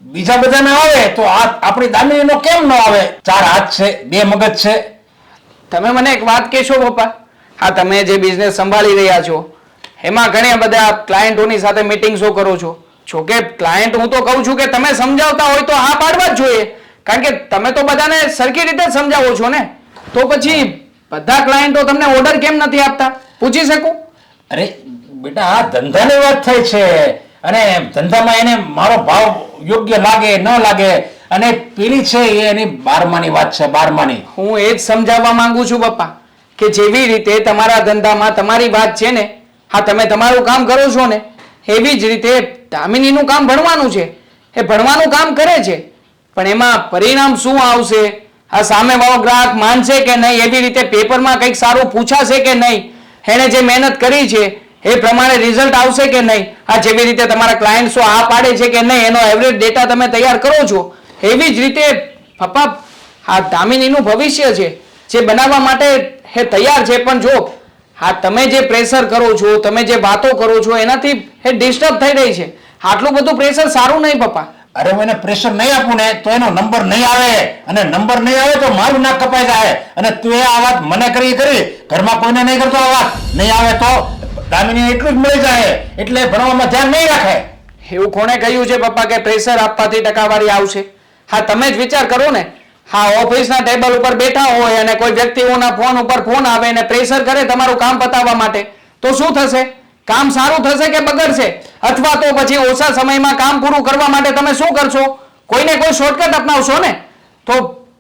બીજા બધા ના આવે તો આ આપણી દામિનીનો કેમ ન આવે? 4 હાથ છે, 2 મગજ છે. તમે મને એક વાત કહેશો પપ્પા? હા, તમે જે બિઝનેસ સંભાળી રહ્યા છો એમાં ઘણા બધા ક્લાયન્ટોની સાથે મિટિંગ્સો કરો છો. જોકે ક્લાયન્ટ હું તો કહું છું કે તમે સમજાવતા હોય તો હા પાડવા જ જોઈએ, કારણ કે તમે તો બધાને સરખી રીતે જ સમજાવો છો ને. તો પછી બધા ક્લાયન્ટો તમને ઓર્ડર કેમ નથી આપતા, પૂછી શકું? અરે બેટા, આ ધંધાની વાત થાય છે, અને ધંધામાં એને મારો ભાવ યોગ્ય લાગે ન લાગે, અને પેલી છે એ એની 12માની વાત છે, 12માની. હું એ જ સમજાવવા માંગુ છું પપ્પા કે જેવી રીતે તમારા ધંધામાં તમારી વાત છે ને, હા તમે તમારું કામ કરો છો ને, એવી જ રીતે દામિનીનું કામ ભણવાનું છે. એ ભણવાનું કામ કરે છે, પણ એમાં પરિણામ શું આવશે, આ સામેવાળો ગ્રાહક માનશે કે નહીં, એવી રીતે પેપરમાં કંઈક સારું પૂછાશે કે નહીં, એણે જે મહેનત કરી છે એ પ્રમાણે રિઝલ્ટ આવશે કે નહીં, આ જેવી રીતે તમારા ક્લાયન્ટ્સો આ પાડે છે કે નહીં, એનો એવરેજ ડેટા તમે તૈયાર કરો છો, એવી જ રીતે પપ્પા આ દામિનીનું ભવિષ્ય છે જે બનાવવા માટે એ તૈયાર છે. પણ જો હા તમે જે પ્રેશર કરો છો, તમે જે વાતો કરો છો, એનાથી એ ડિસ્ટર્બ થઈ રહી છે. આટલું બધું પ્રેશર સારું નહીં પપ્પા. અરે હું એને પ્રેશર નહીં આપું ને તો એનો નંબર નહીં આવે, અને નંબર નહીં આવે તો મારું નાક કપાઈ જાય. અને તું એ આ વાત મને કરી ઘરમાં કોઈને નહીં કરતો. આ વાત નહીં આવે તો દામિની એટલું જ મળી જાય, એટલે ભણવામાં ધ્યાન નહીં રાખે. એવું કોણે કહ્યું છે પપ્પા કે પ્રેશર આપવાથી ટકાવારી આવશે? હા તમે જ વિચાર કરો ને. હા, ઓફિસના ટેબલ ઉપર બેઠા હોય અને કોઈ વ્યક્તિઓના ફોન ઉપર ફોન આવે અને પ્રેશર કરે તમારું કામ પતાવવા માટે, તો શું થશે? કામ સારું થશે કે બગડશે? અથવા તો પછી ઓછા સમયમાં કામ પૂરું કરવા માટે તમે શું કરશો? કોઈને કોઈ શોર્ટકટ અપનાવશો ને. તો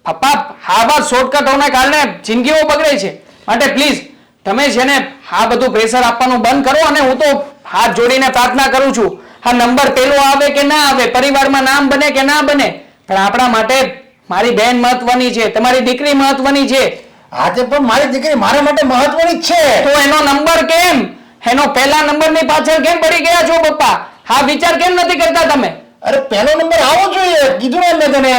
પપ્પા આવા શોર્ટકટોને કારણે જિંદગીઓ બગડે છે. માટે પ્લીઝ તમે છે ને આ બધું પ્રેશર આપવાનું બંધ કરો. અને હું તો હાથ જોડીને પ્રાર્થના કરું છું, આ નંબર પેલો આવે કે ના આવે, પરિવારમાં નામ બને કે ના બને, પણ આપણા માટે મારી બહેન મહત્વની છે, તમારી દીકરી મહત્વની છે. આજે પણ મારી દીકરી મારા માટે મહત્વની જ છે. તો એનો નંબર કેમ, એનો પહેલા નંબરની પાછળ કેમ પડી ગયા છો પપ્પા? હા વિચાર કેમ નથી કરતા તમે? અરે પહેલો નંબર આવો જોઈએ, કીધું ને મેં તને.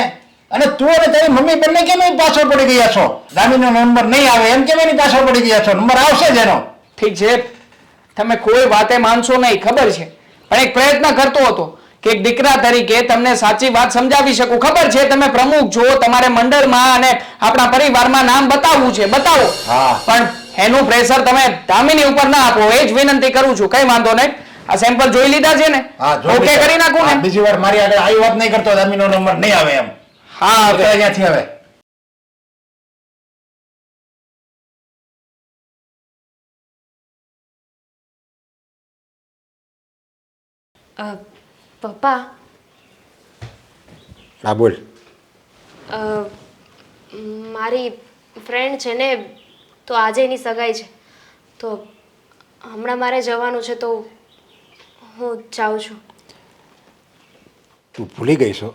અને તું અને તારી મમ્મી બંને કેમ એની પાછળ પડી ગયા છો? દામીનો નંબર નહીં આવે એમ કેમ એની પાછળ પડી ગયા છો? નંબર આવશે જ એનો. ઠીક છે, તમે કોઈ વાતે માનશો નહીં, ખબર છે, પણ એક પ્રયત્ન કરતો હતો કે એક દીકરા તરીકે તમને સાચી વાત સમજાવી શકું. ખબર છે તમે પ્રમુખ છો, તમારે મંડળમાં અને આપણા પરિવારમાં નામ બતાવવું છે, બતાવો. હા. પણ એનું પ્રેશર તમે દામિની ઉપર ના આપો, એ જ વિનંતી કરું છું. કઈ વાંધો નહીં. આ સેમ્પલ જોઈ લીધા છે ને? હા, ઓકે કરી નાખું ને? બીજી વાર મારી આગળ આવી વાત નહીં કરતો, દામીનો નંબર નહીં આવે એમ. હા હવે અહીંયાથી હવે પપ્પા, હા બોલ. મારી ફ્રેન્ડ છે ને, તો આજે એની સગાઈ છે, તો હમણાં મારે જવાનું છે, તો હું જાઉં છું. તું ભૂલી ગઈ છો?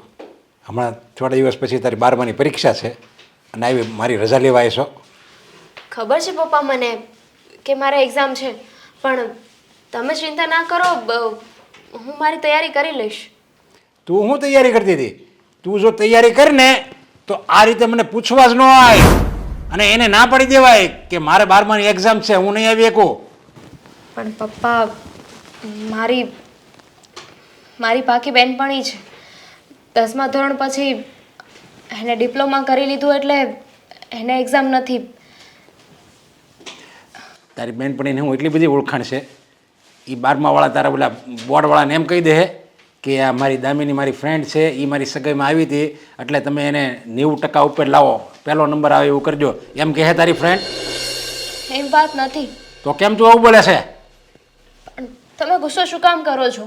હમણાં થોડા દિવસ પછી તારી 12માની પરીક્ષા છે, અને આવી મારી રજા લેવા આવી છો. ખબર છે પપ્પા મને કે મારે એક્ઝામ છે, પણ તમે ચિંતા ના કરો, હું મારી તૈયારી કરી લઈશ. તું શું તૈયારી કરતી હતી? તું જો તૈયારી કર ને તો આ રીતે મને પૂછવા જ ન આવે, અને એને ના પાડી દેવાય કે મારે 12માની એક્ઝામ છે, હું નહીં આવી શકું. પણ પપ્પા, મારી પાકી બેનપણી છે, 10મા ધોરણ પછી એને ડિપ્લોમા કરી લીધું, એટલે એને એક્ઝામ નથી. તારી બેનપણીને હું એટલી બધી ઓળખાણ છે, એ 12માવાળા તારા પેલા બોર્ડવાળાને એમ કહી દે કે આ મારી દામિની મારી ફ્રેન્ડ છે, એ મારી સગાઈમાં આવી હતી, એટલે તમે એને 90% ઉપર લાવો, પહેલો નંબર આવે એવું કરજો, એમ કહે તારી ફ્રેન્ડ? એમ વાત નથી. તો કેમ તું આવું બોલે છે? પણ તમે ગુસ્સો શું કામ કરો છો?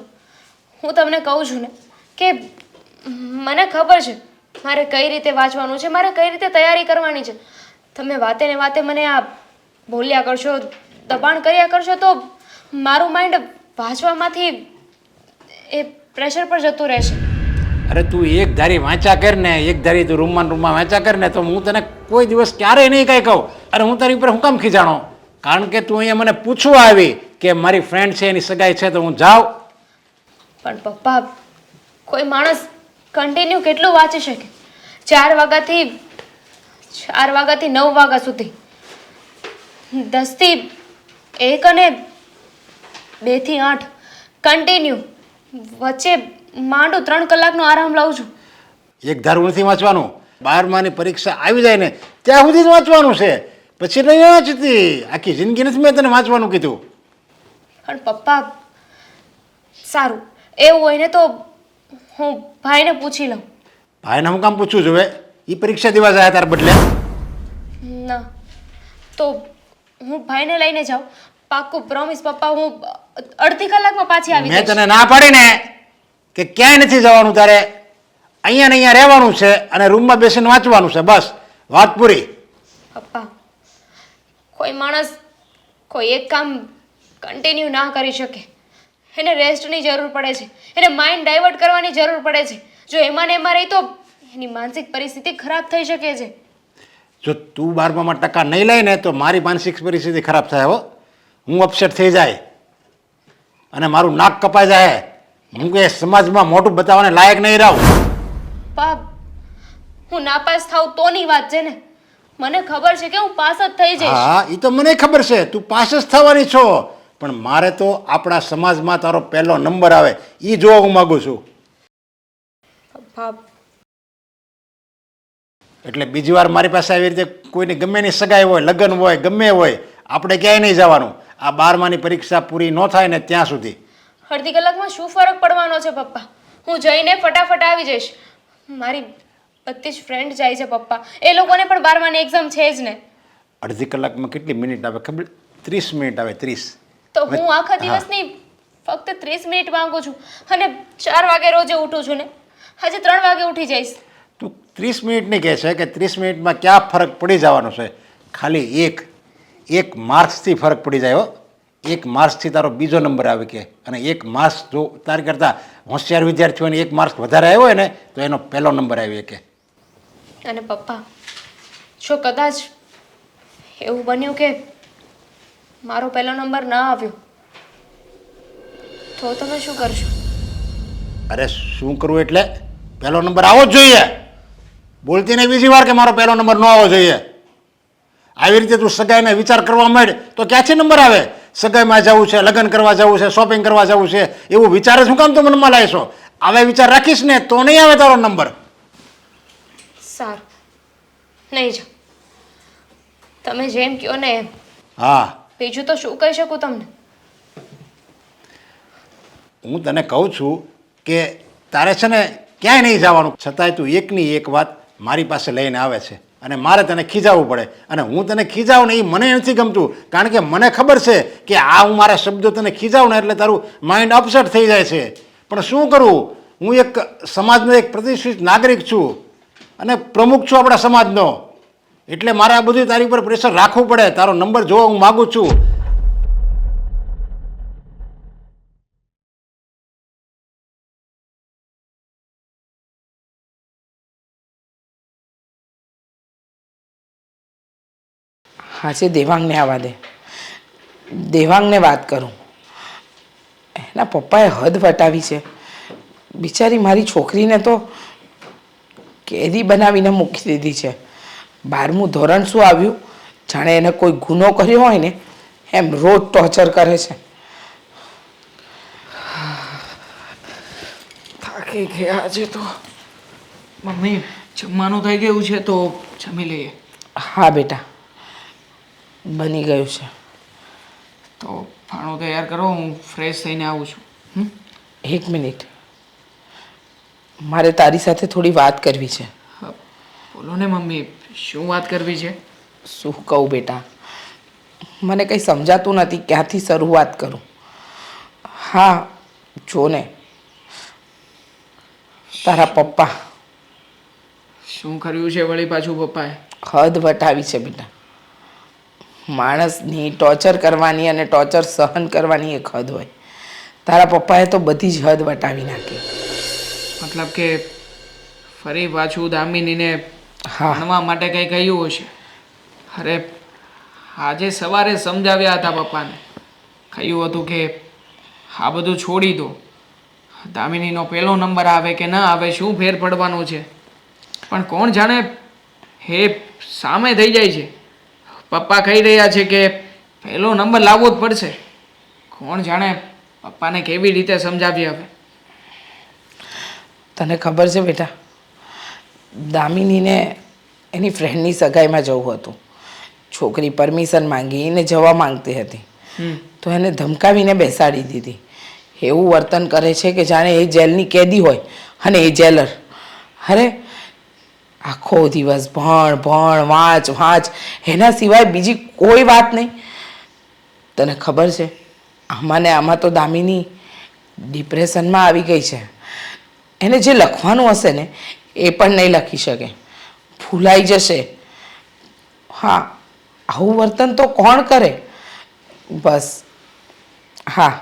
હું તમને કહું છું ને કે મને ખબર છે મારે કઈ રીતે વાંચવાનું છે, મારે કઈ રીતે તૈયારી કરવાની છે. તમે વાતે ને વાતે મને આ બોલ્યા કરશો, દબાણ કર્યા કરશો, તો મારું માઇન્ડ વાંચવામાંથી એ પ્રેશર પર જતું રહેશે. અરે તું એક ધારી વાંચા કર ને, એક ધારી તું રૂમમાં વાંચા કર ને, તો હું તને કોઈ દિવસ ક્યારેય નહીં કાંઈ કહું. અને હું તારી ઉપર હું કામ ખીજાણો? કારણ કે તું અહીંયા મને પૂછવા આવી કે મારી ફ્રેન્ડ છે એની સગાઈ છે તો હું જાઉં. પણ પપ્પા, કોઈ માણસ કન્ટિન્યુ કેટલું વાંચી શકે? 4 વાગ્યાથી 9 વાગ્યા સુધી, 10 થી 1 અને 2 થી 8 કન્ટિન્યુ. વચ્ચે માંડું 3 કલાકનો આરામ લઉં છું. એક ધારું નથી વાંચવાનું. 12માની પરીક્ષા આવી જાય ને ત્યાં સુધી જ વાંચવાનું છે, પછી નહીં વાંચતી. આખી જિંદગી નથી મેં તને વાંચવાનું કીધું. પણ પપ્પા, સારું, એવું હોય ને તો હું ભાઈને પૂછી લઉં. ભાઈને હું કામ પૂછવું જોઈએ? એ પરીક્ષા દેવા જાય તાર બદલે. ના, તો હું ભાઈને લઈને જાઉં. પાક્કું પ્રોમિસ પપ્પા, હું અડધી કલાકમાં પાછી આવી મેં જઈશ. તને ના પાડી ને કે ક્યાંય નથી જવાનું તારે, અહીંયા ને અહીંયા રહેવાનું છે અને રૂમમાં બેસીને વાંચવાનું છે, બસ વાત પૂરી. પપ્પા, કોઈ માણસ કોઈ એક કામ કન્ટિન્યુ ના કરી શકે. એને રેસ્ટની જરૂર પડે છે, એને માઇન્ડ ડાયવર્ટ કરવાની જરૂર પડે છે. જો એમાં ને એમાં રહી તો એની માનસિક પરિસ્થિતિ ખરાબ થઈ શકે છે. જો તું 12મામાં ટકા નહીં લઈ ને તો મારી માનસિક પરિસ્થિતિ ખરાબ થાય હો. હું અપસેટ થઈ જાય અને મારું નાક કપાઈ જાય. હું કે સમાજમાં મોટું બતાવવાને લાયક નહીં રહું. પપ્પા, હું નાપાસ થાઉં તોની વાત છે ને. મને ખબર છે કે હું પાસ જ થઈ જઈશ. હા, એ તો મને ખબર છે, તું પાસ જ થવાની છો. પણ મારે તો આપણા સમાજમાં તારો પહેલો નંબર આવે એ જોવા હું માગું છું. પપ્પા, એટલે બીજી વાર મારી પાસે આવી રીતે કોઈની ગમે એની સગાઈ હોય, લગ્ન હોય, ગમે હોય, આપણે ક્યાંય નહીં જવાનું. આ 12માની પરીક્ષા પૂરી ન થાય ને ત્યાં સુધી. અડધી કલાકમાં શું ફરક પડવાનો છે પપ્પા? હું જઈને ફટાફટ આવી જઈશ. મારી બધી જ ફ્રેન્ડ જાય છે પપ્પા, એ લોકોને પણ 12માની એક્ઝામ છે જ ને. અડધી કલાકમાં કેટલી મિનિટ આવે ખબર? 30 મિનિટ આવે, 30. તો હું આખા દિવસની ફક્ત 30 મિનિટ માંગુ છું અને 4 વાગે રોજે ઉઠું છું ને. આજે 3 વાગે ઉઠી જઈશ. તું 30 મિનિટની કહે છે કે 30 મિનિટમાં ક્યાં ફરક પડી જવાનો છે? ખાલી એક માર્ક્સથી ફરક પડી જાય હો. 1 માર્ક્સથી તારો બીજો નંબર આવે કે, અને 1 માર્ક્સ જો તારી કરતાં હોશિયાર વિદ્યાર્થીઓને 1 માર્ક્સ વધારે આવ્યો હોય ને તો એનો પહેલો નંબર આવે કે. અને પપ્પા, જો કદાચ એવું બન્યું કે મારો પહેલો નંબર ના આવ્યો તો તમે શું કરશો? અરે શું કરવું એટલે? પહેલો નંબર આવવો જ જોઈએ. બોલતી નહીં બીજી વાર કે મારો પહેલો નંબર ન આવવો જોઈએ. આવી રીતે તું સગાઈને વિચાર કરવા માંડ તો ક્યાંથી નંબર આવે? સગાઈમાં જવું છે, લગ્ન કરવા જવું છે, શોપિંગ કરવા જવું છે, એવું વિચાર જ શું કામ તું મનમાં લાવીશો? આવા વિચાર રાખીશ ને તો નહીં આવે તારો નંબર. સારું, નહીં જાઓ. તમે જેમ કહો ને એમ. હા, બીજું તો શું કહી શકું તમને? હું તને કહું છું કે તારે છે ને ક્યાંય નહીં જવાનું, છતાંય તું એકની એક વાત મારી પાસે લઈને આવે છે અને મારે તને ખીજાવવું પડે. અને હું તને ખીજાવું ને એ મને નથી ગમતું, કારણ કે મને ખબર છે કે આ હું મારા શબ્દો તને ખીજાવું ને એટલે તારું માઇન્ડ અપસેટ થઈ જાય છે. પણ શું કરું? હું એક સમાજનો એક પ્રતિષ્ઠિત નાગરિક છું અને પ્રમુખ છું આપણા સમાજનો, એટલે મારે આ બધું તારી ઉપર પ્રેશર રાખવું પડે. તારો નંબર જોવા હું માગું છું. આજે દેવાંગને આવવા દે, દેવાંગને વાત કરું. એના પપ્પાએ હદ વટાવી છે. બિચારી મારી છોકરીને તો કેદી બનાવીને મૂકી દીધી છે. 12મું ધોરણ શું આવ્યું, જાણે એને કોઈ ગુનો કર્યો હોય ને એમ રોજ ટોર્ચર કરે છે. થાકી ગયા આજે તો. મમ્મી, જમવાનું થઈ ગયું છે તો જમી લઈએ. હા બેટા, બની ગયું છે. તો ખાણું તૈયાર કરો, હું ફ્રેશ થઈને આવું છું. 1 મિનિટ, મારે તારી સાથે થોડી વાત કરવી છે. બોલો ને મમ્મી, શું વાત કરવી છે? શું કહું બેટા, મને કંઈ સમજાતું નથી ક્યાંથી શરૂઆત કરું. હા જો ને, તારા પપ્પા. શું કર્યું છે વળી પાછું પપ્પાએ? હદ વટાવી છે બેટા. માણસની ટોર્ચર કરવાની અને ટોર્ચર સહન કરવાની એક હદ હોય. તારા પપ્પાએ તો બધી જ હદ વટાવી નાખી. મતલબ કે ફરી પાછું દામિનીને હા ભણવા માટે કંઈ કહ્યું હશે. અરે આજે સવારે સમજાવ્યા હતા પપ્પાને, કહ્યું હતું કે આ બધું છોડી દો, દામિનીનો પહેલો નંબર આવે કે ના આવે શું ફેર પડવાનો છે. પણ કોણ જાણે હે સામે થઈ જાય છે. પપ્પા કહી રહ્યા છે કે પહેલો નંબર લાવવો જ પડશે. કોણ જાણે પપ્પાને કેવી રીતે સમજાવી હવે. તને ખબર છે બેટા, દામિનીને એની ફ્રેન્ડની સગાઈમાં જવું હતું. છોકરી પરમિશન માંગીને જવા માંગતી હતી તો એને ધમકાવીને બેસાડી દીધી. એવું વર્તન કરે છે કે જાણે એ જેલની કેદી હોય અને એ જેલર. અરે આખો દિવસ ભણ ભણ વાંચ વાંચ, એના સિવાય બીજી કોઈ વાત નહીં. તને ખબર છે આમાં ને આમાં તો દામિની ડિપ્રેશનમાં આવી ગઈ છે. એને જે લખવાનું હશે ને એ પણ નહીં લખી શકે, ભૂલાઈ જશે. હા, આવું વર્તન તો કોણ કરે? બસ હા,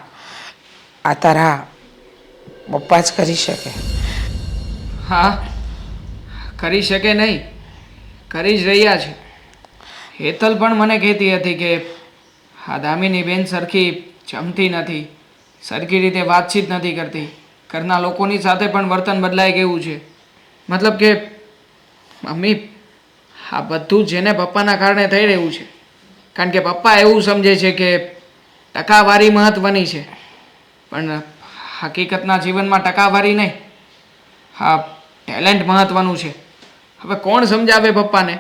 આ તારા પપ્પા જ કરી શકે. હા, કરી શકે નહીં, કરી જ રહ્યા છે. હેતલ પણ મને કહેતી હતી કે આ દામિની બેન સરખી જમતી નથી, સરખી રીતે વાતચીત નથી કરતી, ઘરના લોકોની સાથે પણ વર્તન બદલાઈ ગયું છે. મતલબ કે મમ્મી, આ બધું જેને પપ્પાના કારણે થઈ રહ્યું છે. કારણ કે પપ્પા એવું સમજે છે કે ટકાવારી મહત્ત્વની છે, પણ હકીકતના જીવનમાં ટકાવારી નહીં, હા ટેલેન્ટ મહત્ત્વનું છે. હવે કોણ સમજાવે પપ્પાને?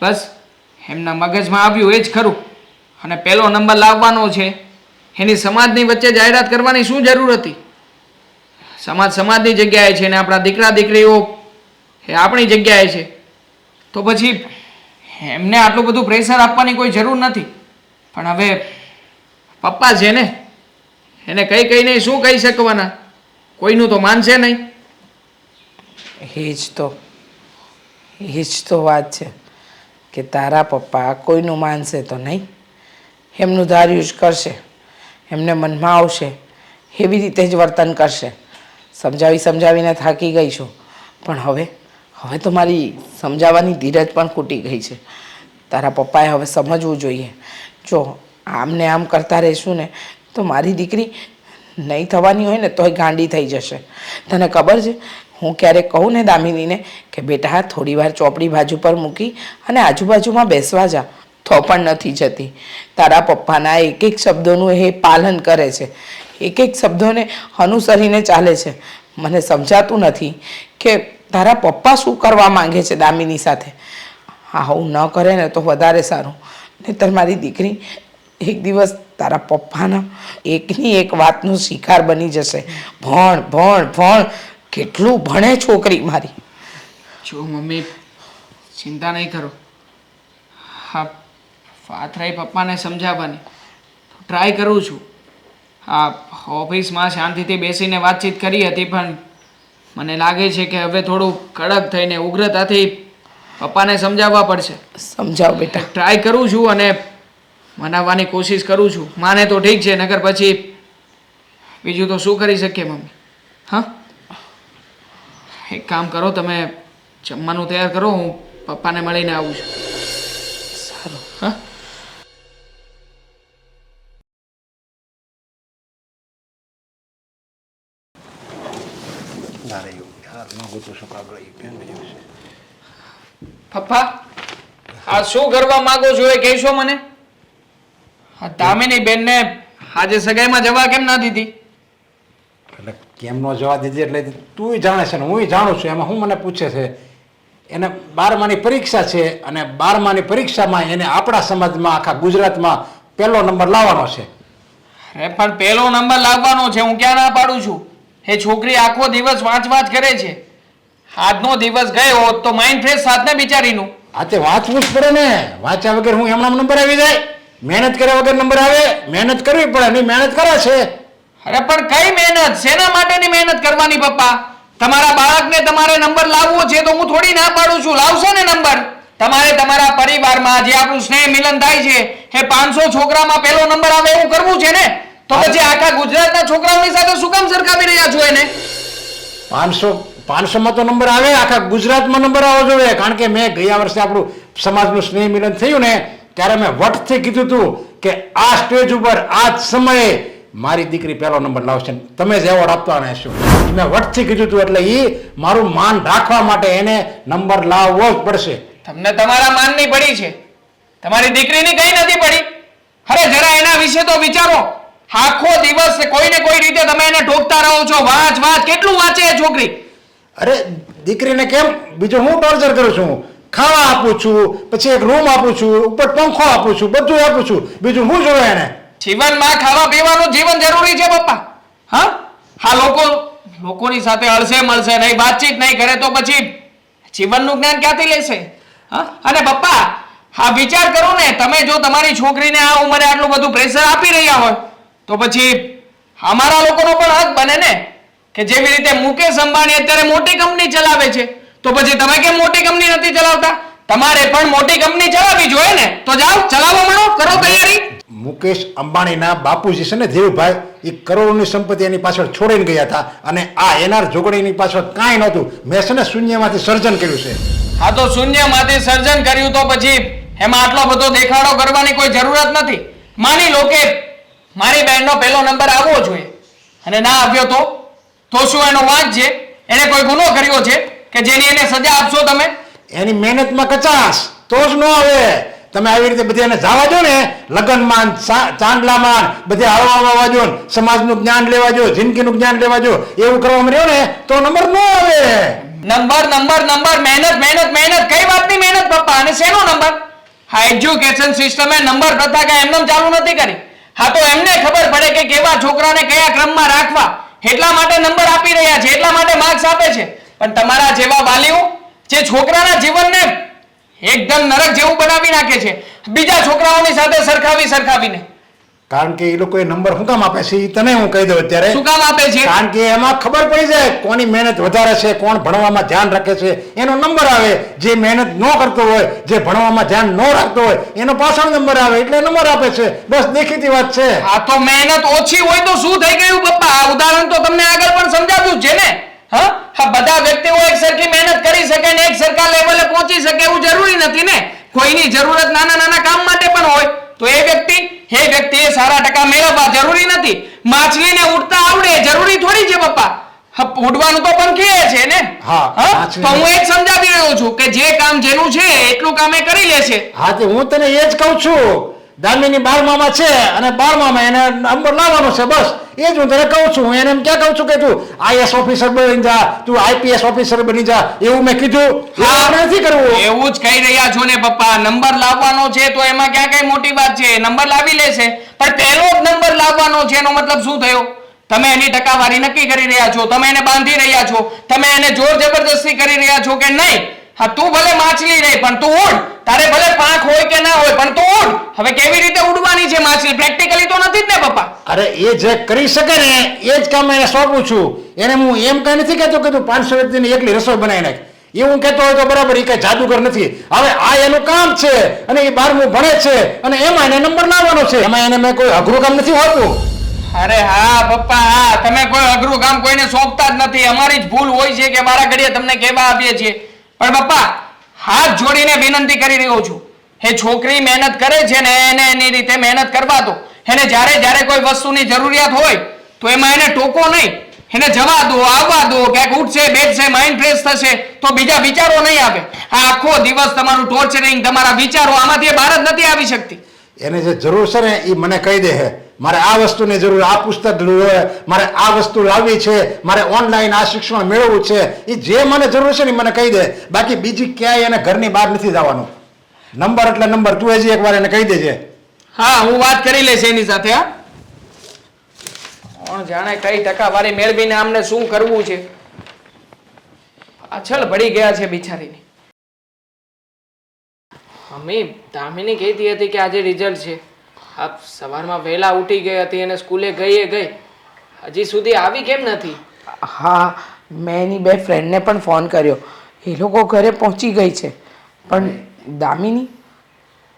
બસ એમના મગજમાં આવ્યું એ જ ખરું. અને પહેલો નંબર લાવવાનો છે એની સમાજની વચ્ચે જાહેરાત કરવાની શું જરૂર હતી? સમાજ સમાજની જગ્યાએ છે ને આપણા દીકરા દીકરીઓ એ આપણી જગ્યાએ છે, તો પછી એમને આટલું બધું પ્રેશર આપવાની કોઈ જરૂર નથી. પણ હવે પપ્પા છે ને, એને કઈ કહીને શું કહી શકવાના? કોઈનું તો માનશે નહીં. એ જ તો વાત છે કે તારા પપ્પા કોઈનું માનશે તો નહીં, એમનું ધાર્યું જ કરશે, એમને મનમાં આવશે એવી રીતે જ વર્તન કરશે. સમજાવીને થાકી ગઈ છું, પણ હવે તો મારી સમજાવવાની ધીરજ પણ ખૂટી ગઈ છે. તારા પપ્પાએ હવે સમજવું જોઈએ. જો આમને આમ કરતા રહીશું ને તો મારી દીકરી નહીં થવાની હોય ને તોય ગાંડી થઈ જશે. તને ખબર છે, હું ક્યારેક કહું ને દામિનીને કે બેટા થોડી વાર ચોપડી બાજુ પર મૂકી અને આજુબાજુમાં બેસવા જા, તો પણ નથી જતી. તારા પપ્પાના એક એક શબ્દોનું એ પાલન કરે છે, એક એક શબ્દોને અનુસરીને ચાલે છે. મને સમજાતું નથી કે તારા પપ્પા શું કરવા માંગે છે દામિની સાથે. આવું ન કરે ને તો વધારે સારું, નહીંતર મારી દીકરી એક દિવસ તારા પપ્પાના એકની એક વાતનો શિકાર બની જશે. ભણ ભણ ભણ, કેટલું ભણે છોકરી મારી. જો મમ્મી, ચિંતા નહીં કરો. હા, વાત રહી પપ્પાને સમજાવવાની, તો ટ્રાય કરું છું. હા, ઓફિસમાં શાંતિથી બેસીને વાતચીત કરી હતી, પણ મને લાગે છે કે હવે થોડું કડક થઈને ઉગ્રતાથી પપ્પાને સમજાવવા પડશે. સમજાવ બેટા. ટ્રાય કરું છું અને મનાવવાની કોશિશ કરું છું. માને તો ઠીક છે, નકર પછી બીજું તો શું કરી શકીએ મમ્મી. હા, એક કામ કરો, તમે જમવાનું તૈયાર કરો, હું પપ્પાને મળીને આવું છું. સારું. હા, પપ્પા આ શું કરવા માંગો છો એ કહેશો મને? આ દામિની બેનને આજે સગાઈમાં જવા કેમ ના દીધી? એટલે કેમ નો જવા દીધી એટલે તું જાણે છે ને હું જાણું છું, એમાં હું મને પૂછે છે. એને 12માની પરીક્ષા છે અને 12માની પરીક્ષામાં એને આપણા સમાજમાં આખા ગુજરાતમાં પહેલો નંબર લાવવાનો છે. અરે પણ પહેલો નંબર લાવવાનો છે, હું ક્યાં ના પાડું છું. એ છોકરી આખો દિવસ વાંચ કરે છે. આજનો દિવસ ગયો હોત તો માઇન્ડ ફ્રેશ થાત ને બિચારીનું. આ તે વાંચવું જ પડે ને, વાંચ્યા વગર હું એમના નંબર આવી જાય? મહેનત કર્યા વગર નંબર આવે? મહેનત કરવી પડે, નહીં મહેનત કરે છે. અરે પણ કઈ મહેનત? શેના માટેની મહેનત કરવાની પપ્પા? તમારા બાળકને તમારે નંબર લાવવો છે તો હું થોડી ના પાડું છું, લાવશો ને નંબર. તમારે તમારા પરિવારમાં જે આપણું સ્નેહ મિલન થાય છે એ 500 છોકરામાં પહેલો નંબર આવે એવું કરવું છે ને. તો પછી આખા ગુજરાતના છોકરાઓની સાથે શું કામ સરખાવી રહ્યા છો એને? 500 માં તો નંબર આવે, આખા ગુજરાતમાં નંબર આવવો જોઈએ. કારણ કે મેં ગયા વર્ષે આપણું સમાજનું સ્નેહ મિલન થયું ને ત્યારે મેં વટથી કીધું હતું કે આ સ્ટેજ ઉપર આ જ સમયે મારી દીકરી પહેલો નંબર લાવશે. તમે જ એવોર્ડ આપતા હશો. મેં વટથી કીધું હતું એટલે એ મારું માન રાખવા માટે એને નંબર લાવવો જ પડશે. તમને તમારા માનની પડી છે, તમારી દીકરીની કઈ નથી પડી. અરે જરા એના વિશે તો વિચારો. આખો દિવસ કોઈને કોઈ રીતે તમે એને ઠોકતા રહો છો. વાંચ કેટલું વાંચે એ છોકરી? અરે દીકરીને કેમ બીજું હું ટોર્ચર કરું છું? ખાવા આપું છું, પછી એક રૂમ આપું છું, ઉપર પંખો આપું છું, બધું આપું છું. બીજું હું જોવે એને? જીવનમાં ખાવા પીવાનું જીવન જરૂરી છે પપ્પા. હા લોકોની સાથે હળશે મળશે નહીં, વાતચીત નહીં કરે તો પછી જીવનનું જ્ઞાન ક્યાંથી લેશે? અને પપ્પા હા વિચાર કરો ને, તમે જો તમારી છોકરીને આ ઉંમરે આટલું બધું પ્રેશર આપી રહ્યા હોય તો પછી અમારા લોકોનો પણ હક બને ને કે જેવી રીતે મુકેશ અંબાણી અત્યારે મોટી કંપની ચલાવે છે તો પછી તમે કેમ મોટી કંપની નથી ચલાવતા? તમારે પણ મોટી કંપની ચલાવવી જોઈએ ને. તો જાઓ ચલાવવા માંડો, કરો તૈયારી. મુકેશ અંબાણીના બાપુજી છે ને ધીરુભાઈ, એ કરોડોની સંપત્તિ એની પાછળ છોડીને ગયા હતા અને આ એનઆર જોગણીની પાછળ કાંઈ નહોતું. મેં છે ને શૂન્યમાંથી સર્જન કર્યું છે. હા તો શૂન્યમાંથી સર્જન કર્યું તો પછી એમાં આટલો બધો દેખાડો કરવાની કોઈ જરૂરત નથી. માની લો કે મારી બહેનનો પહેલો નંબર આવવો જોઈએ અને ના આવ્યો તો શું એનો વાંક છે? એને કોઈ ગુનો કર્યો છે કે જેની એને સજા આપશો તમે? એની મહેનતમાં કચાશ તો જ ન આવે. તમે આવી રીતે બધી એને જવા દો ને, લગ્નમાં ચાંદલામાં બધે હળવા જો, સમાજનું જ્ઞાન લેવા જો, જિંદગીનું જ્ઞાન લેવા જો, એવું કરવામાં રહ્યો ને તો નંબર ન આવે. નંબર મહેનત કઈ વાતની મહેનત પપ્પા? અને શેનો નંબર? હા એજ્યુકેશન સિસ્ટમે નંબર પ્રથા કઈ એમને ચાલુ નથી કરી. હા તો એમને ખબર પડે કે કેવા છોકરાને કયા ક્રમમાં રાખવા, એટલા માટે નંબર આપી રહ્યા છે, એટલા માટે માર્ક્સ આપે છે. પણ તમારા જેવા વાલીઓ જે છોકરાના જીવનને એકદમ નરક જેવું બનાવી નાખે છે બીજા છોકરાઓની સાથે સરખાવીને. કારણ કે એ લોકો એ નંબર શું કામ આપે છે એ તને હું કહી દઉં અત્યારે. શું કામ આપે છે? કારણ કે એમાં ખબર પડી જાય કોની મહેનત વધારે છે, કોણ ભણવામાં ધ્યાન રાખે છે, એનો નંબર આવે. જે મહેનત ન કરતો હોય, જે ભણવામાં ધ્યાન ન રાખતો હોય એનો પાછળ નંબર આવે એટલે નંબર આપે છે. બસ દેખીતી વાત છે. આ તો મહેનત ઓછી હોય તો શું થઈ ગયું પપ્પા? આ ઉદાહરણ તો તમને આગળ પણ સમજાવ્યું છે ને. હા બધા વ્યક્તિઓ એક સરખી મહેનત કરી શકે ને એક સરખા લેવલે પહોંચી શકે એવું જરૂરી નથી ને. કોઈની જરૂરત નાના કામ માટે પણ હોય તો એ વ્યક્તિએ સારા ટકા મેળવવા જરૂરી નથી. માછલીને ઉડતા આવડે જરૂરી થોડી છે પપ્પા. ઉડવાનું તો પંખીએ છે ને. તો હું એ જ સમજાવી રહ્યો છું કે જે કામ જેનું છે એટલું કામ એ કરી લેશે. હા તો હું તને એ જ કહું છું. દામિની 12માં છે અને 12માં એને નંબર લાવવાનો છે. બસ એ જ હું તને કહું છું. હું એને એમ ક્યાં કહું છું કે તું આઈએસ ઓફિસર બની જા, તું આઈપીએસ ઓફિસર બની જા, એવું મેં કીધું નથી કરવું. એવું જ કહી રહ્યા છો ને પપ્પા. નંબર લાવવાનો છે તો એમાં ક્યાં કઈ મોટી વાત છે? નંબર લાવી લેશે. પણ પહેલો જ નંબર લાવવાનો છે એનો મતલબ શું થયો? તમે એની ટકાવારી નક્કી કરી રહ્યા છો, તમે એને બાંધી રહ્યા છો, તમે એને જોર જબરદસ્તી કરી રહ્યા છો કે નહીં હા તું ભલે માછલી રહી પણ તું ઉડ. તારે ભલે પાંખ હોય કે ના હોય પણ તું ઉડ. હવે કેવી રીતે ઉડવાની છે માછલી? પ્રેક્ટિકલી તો નથી જ ને પપ્પા. અરે એ જે કરી શકે ને એ જ કામ એને સોંપું છું. એને હું એમ કઈ નથી કહેતો કે તું 500 વ્યક્તિની એકલી રસોઈ બનાવી નાખ. એવું કહેતો હોય તો બરાબર, એ કઈ જાદુગર નથી. હવે આ એનું કામ છે અને એ 12મું ભણે છે અને એમાં એને નંબર લાવવાનો છે. એમાં એને મેં કોઈ અઘરું કામ નથી હોતું. અરે હા પપ્પા હા, તમે કોઈ અઘરું કામ કોઈને સોંપતા જ નથી. અમારી જ ભૂલ હોય છે કે મારા ઘડીએ તમને કહેવા આપીએ છીએ. પણ પપ્પા હાથ જોડીને વિનંતી કરી રહ્યો છું, એ છોકરી મહેનત કરે છે ને એને એની રીતે મહેનત કરવા દો. એને જ્યારે કોઈ વસ્તુની જરૂરિયાત હોય તો એમાં એને ટોકો નહીં. એને જવા દો, આવવા દો, ક્યાંક ઉઠશે બેઠશે, માઇન્ડ ફ્રેશ થશે તો બીજા વિચારો નહીં આવે. આ આખો દિવસ તમારું ટોર્ચરિંગ, તમારા વિચારો, આમાંથી એ બહાર જ નથી આવી શકતી. એને જે જરૂર છે ને એ મને કહી દે છે. મારે આ વસ્તુની જરૂર, આ પુસ્તક જોઈએ, મારે આ વસ્તુ લાવવી છે, મારે ઓનલાઈન આ શિક્ષણ મેળવવું છે, એ જે મને જરૂર છે ને મને કહી દે. બાકી બીજી ક્યાંય એને ઘરની બહાર નથી જવાનું. નંબર એટલે નંબર. તું હજી એકવાર એને કહી દેજે. હા હું વાત કરી લઈશ એની સાથે. હા કોણ જાણે કઈ ટકાવારી મેળવીને આમને શું કરવું છે. પાછળ પડી ગયા છે બિચારીની. મમ્મી દામિની કહેતી હતી કે આજે રિઝલ્ટ છે. આપ સવારમાં વહેલા ઉઠી ગઈ હતી અને સ્કૂલે ગઈ હજી સુધી આવી કેમ નથી? હા મેં એની બે ફ્રેન્ડને પણ ફોન કર્યો, એ લોકો ઘરે પહોંચી ગઈ છે. પણ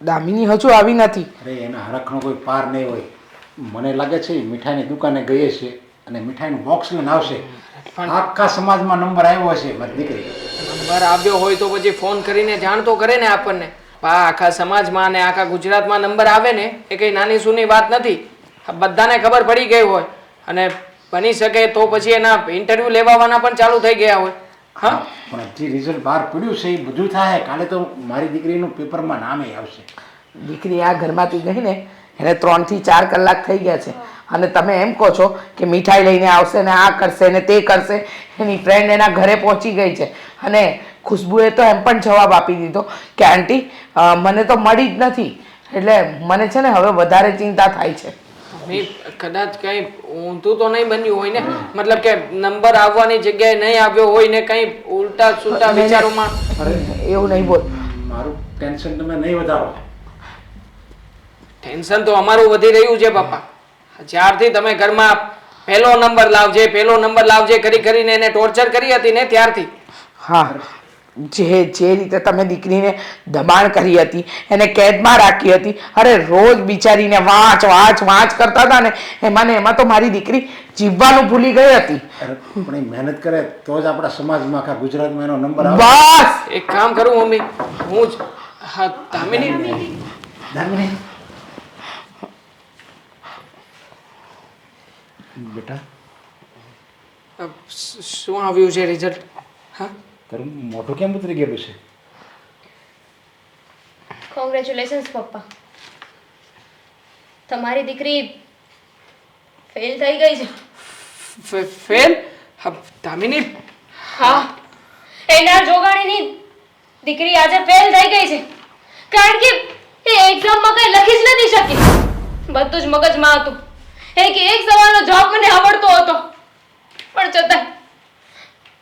દામિની હજુ આવી નથી. અરે એના હરખનો કોઈ પાર નહીં હોય. મને લાગે છે એ મીઠાઈની દુકાને ગઈ છે અને મીઠાઈનું બોક્સ લઈને આવશે. આખા સમાજમાં નંબર આવ્યો હશે મારી દીકરી. નંબર આવ્યો હોય તો પછી ફોન કરીને જાણ તો કરે ને આપણને. આખા સમાજમાં અને આખા ગુજરાતમાં નંબર આવે ને એ કઈ નાની સૂની વાત નથી. બધાને ખબર પડી ગઈ હોય અને બની શકે તો પછી એના ઇન્ટરવ્યુ લેવાના પણ ચાલુ થઈ ગયા હોય. હા પણ જે રિઝલ્ટ બહાર પડ્યું છે એ બધું થાય. કાલે તો મારી દીકરીનું પેપરમાં નામે આવશે. દીકરી આ ઘરમાંથી ગઈ ને એને 3 થી 4 કલાક થઈ ગયા છે અને તમે એમ કહો છો કે મીઠાઈ લઈને આવશે ને આ કરશે ને તે કરશે. એની ફ્રેન્ડ એના ઘરે પહોંચી ગઈ છે અને ખુશ્બુએ તો એમ પણ જવાબ આપી દીધો કે આંટી મને તો મળી જ નથી. એટલે મને છે ને હવે વધારે ચિંતા થાય છે. કદાચ કઈ ઊંધું તો નહીં બન્યું હોય ને, મતલબ કે નંબર આવવાની જગ્યાએ નહીં આવ્યો હોય ને કઈ ઉલટા સુલટા વિચારોમાં. એવું નહીં બોલ. મારું ટેન્શન તમે નહીં વધારો. ટેન્શન તો અમારું વધી રહ્યું છે પપ્પા. જ્યારથી તમે ઘરમાં પહેલો નંબર લાવજે કરી કરીને એને ટોર્ચર કરી હતી ને ત્યારથી. હા, જે રીતે તમે દીકરીને દબાણ કરી હતી, એને કેદમાં રાખી હતી, અરે રોજ બિચારીને વાંચ કરતા હતા ને એમાં તો મારી દીકરી જીવવાનું ભૂલી ગઈ હતી. પણ એ મહેનત કરે તો જ આપણા સમાજમાં આખા ગુજરાતમાં એનો નંબર આવે. બસ એક કામ કરું મમ્મી, હું જ હા દામિની બેટા શું આવ્યું છે રિઝલ્ટ? હા તારું મોઢું કેમ ઉતરી ગયેલું છે? કોંગ્રેચ્યુલેશન્સ પપ્પા, તમારી દીકરી ફેલ થઈ ગઈ છે. ફેલ? દામિની હા, એના જોગાણીની દીકરી આજે ફેલ થઈ ગઈ છે કારણ કે એ એક્ઝામમાં કઈ લખી જ નથી શકી. બધું જ મગજમાં હતું. એક સવાલનો જવાબ મને આવડતો હતો પણ છતાં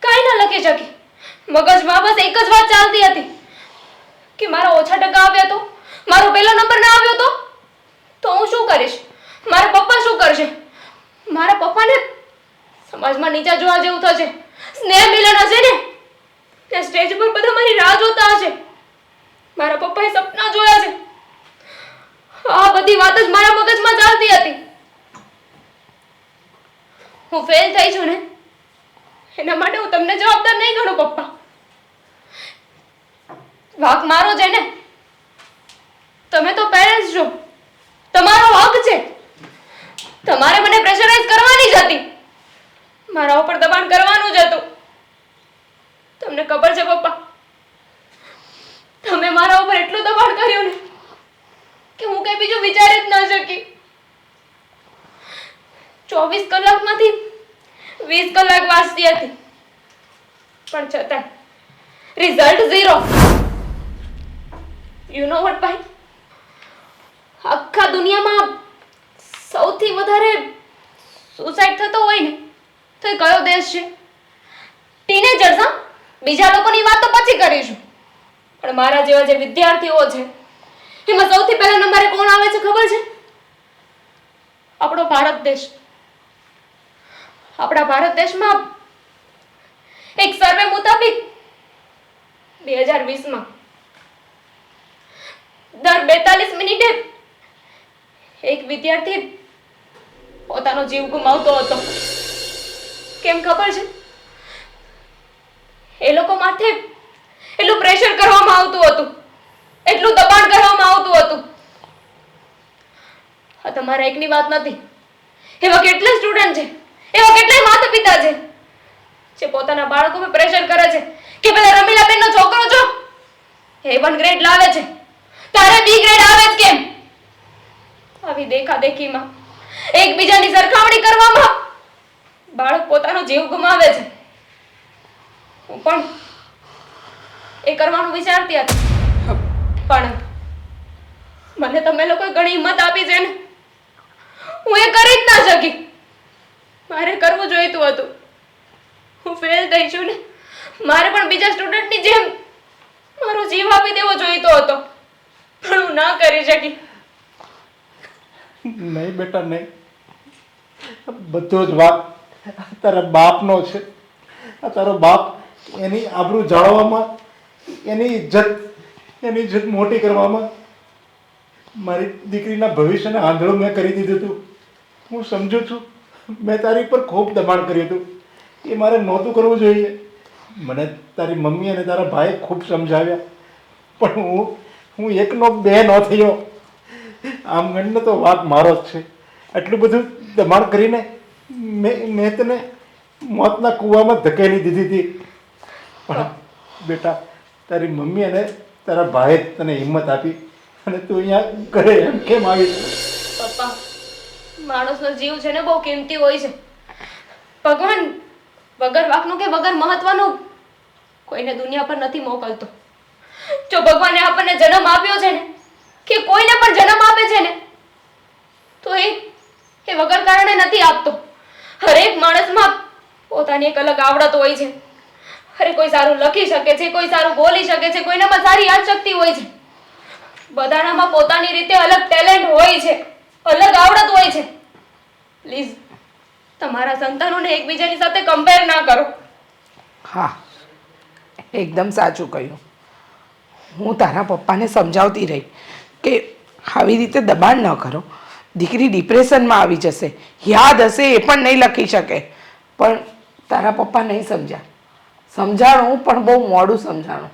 કાંઈ ના લખી શકી. મગજમાં બસ એક જ વાત ચાલતી હતી કે મારા ઓછા ટકા આવ્યા તો, મારો પહેલો નંબર ના આવ્યો તો હું શું કરીશ, મારા પપ્પા શું કરશે, મારા પપ્પાને સમાજમાં નીચા જોવા જેવું થશે, સ્નેહ મિલન હશે ને ત્યાં સ્ટેજ પર બધા મારી રાહ જોતા હશે, મારા પપ્પાએ સપના જોયા છે. આ બધી વાત જ મારા મગજમાં ચાલતી હતી. હું ફેલ થઈ છું ને એના માટે હું તમને જવાબદાર નહીં ગણું પપ્પા. વાંક મારો છે ને, તમે તો પેરેન્ટ્સ છો, તમારો હક છે. તમારે મને પ્રેશરાઇઝ કરવાની જ હતી, મારા ઉપર દબાણ કરવાનું જ હતું. તમને ખબર છે પપ્પા, તમે મારા ઉપર એટલું દબાણ કર્યું ને કે હું કઈ બીજું વિચારી જ ન શકી. 24 કલાકમાંથી 20 કલાક વાંચતી હતી પણ છતાં રિઝલ્ટ 0. યુ નો વોટ ભાઈ, આખા દુનિયામાં સૌથી વધારે સુસાઇડ થતો હોય ને તો એ કયો દેશ છે? ટીનેજર્સ. હા, બીજા લોકોની વાત તો પછી કરીશું પણ મારા જેવા જે વિદ્યાર્થીઓ છે એમાં સૌથી પહેલા નંબરે કોણ આવે છે ખબર છે? આપણો ભારત દેશ. આપણા ભારત દેશમાં એક સર્વે મુતાબિક 2020માં દર 42 મિનિટે એક વિદ્યાર્થી પોતાનો જીવ ગુમાવતો હતો. કેમ ખબર છે? એ લોકો માથે એટલું પ્રેશર કરવામાં આવતું હતું, એટલું દબાણ કરવામાં આવતું હતું. આ તમારા એકની વાત નથી. એવા કેટલા સ્ટુડન્ટ છે, એવા કેટલાય માતા પિતા છે જે પોતાના બાળકો પર પ્રેશર કરે છે કે પેલા રમીલા બેનનો છોકરો જો A1 ગ્રેડ લાવે છે, તારે B ગ્રેડ આવે જ કેમ? આવી દેખાદેખીમાં એકબીજાની સરખામણી કરવામાં બાળક પોતાનો જીવ ગુમાવે છે. હું પણ એ કરવાનું વિચારતી હતી પણ મને તમે લોકોએ ઘણી હિંમત આપી છે ને, હું એ કરી જ ના શકી. મારે કરવું જોઈતું હતું. હું ફેલ થઈ છું ને, મારે પણ બીજા સ્ટુડન્ટની જેમ મારો જીવ આપી દેવો જોઈતો હતો પણ હું ના કરી શકી. નહીં બેટા નહીં, બધો જ વાત તારા બાપનો છે. આ તારો બાપ એની આબરૂ જાળવવામાં, એની ઇજ્જત મોટી કરવામાં મારી દીકરીના ભવિષ્યને આંધળું મેં કરી દીધું હતું. હું સમજુ છું મેં તારી પર ખૂબ દબાણ કર્યું હતું. એ મારે નહોતું કરવું જોઈએ. મને તારી મમ્મી અને તારા ભાઈએ ખૂબ સમજાવ્યા, પણ હું એકનો બે ન થયો. આમ ગણને તો વાક મારો જ છે. આટલું બધું દબાણ કરીને મેં તને મોતના કૂવામાં ધકેલી દીધી હતી. પણ બેટા, તારી મમ્મી અને તારા ભાઈએ તને હિંમત આપી અને તું અહીંયા ઘરે એમ કેમ આવી? પપ્પા, માણસનો જીવ છે ને બહુ કિંમતી હોય છે. ભગવાન વગર વાકનું કે વગર મહત્વનું કોઈને દુનિયા પર નથી મોકલતો. જો ભગવાને આપણને જન્મ આપ્યો છે ને, કે કોઈને પણ જન્મ આપે છે ને, તો એ વગર કારણે નથી આપતો. હરેક માણસમાં પોતાની એક અલગ આવડત હોય છે. અરે કોઈ સારું લખી શકે છે, કોઈ સારું બોલી શકે છે, કોઈનામાં સારી યાદશક્તિ હોય છે. બધાનામાં પોતાની રીતે અલગ ટેલેન્ટ હોય છે, અલગ આવડત હોય છે. પ્લીઝ તમારા સંતાનોને એકબીજાની સાથે કમ્પેર ના કરો. હા, એકદમ સાચું કહ્યું. હું તારા પપ્પાને સમજાવતી રહી કે આવી રીતે દબાણ ન કરો. દીકરી ડિપ્રેશનમાં આવી જશે, યાદ હશે એ પણ નહીં લખી શકે. પણ તારા પપ્પા નહીં સમજ્યા. સમજાણું પણ બહુ મોડું સમજાણું.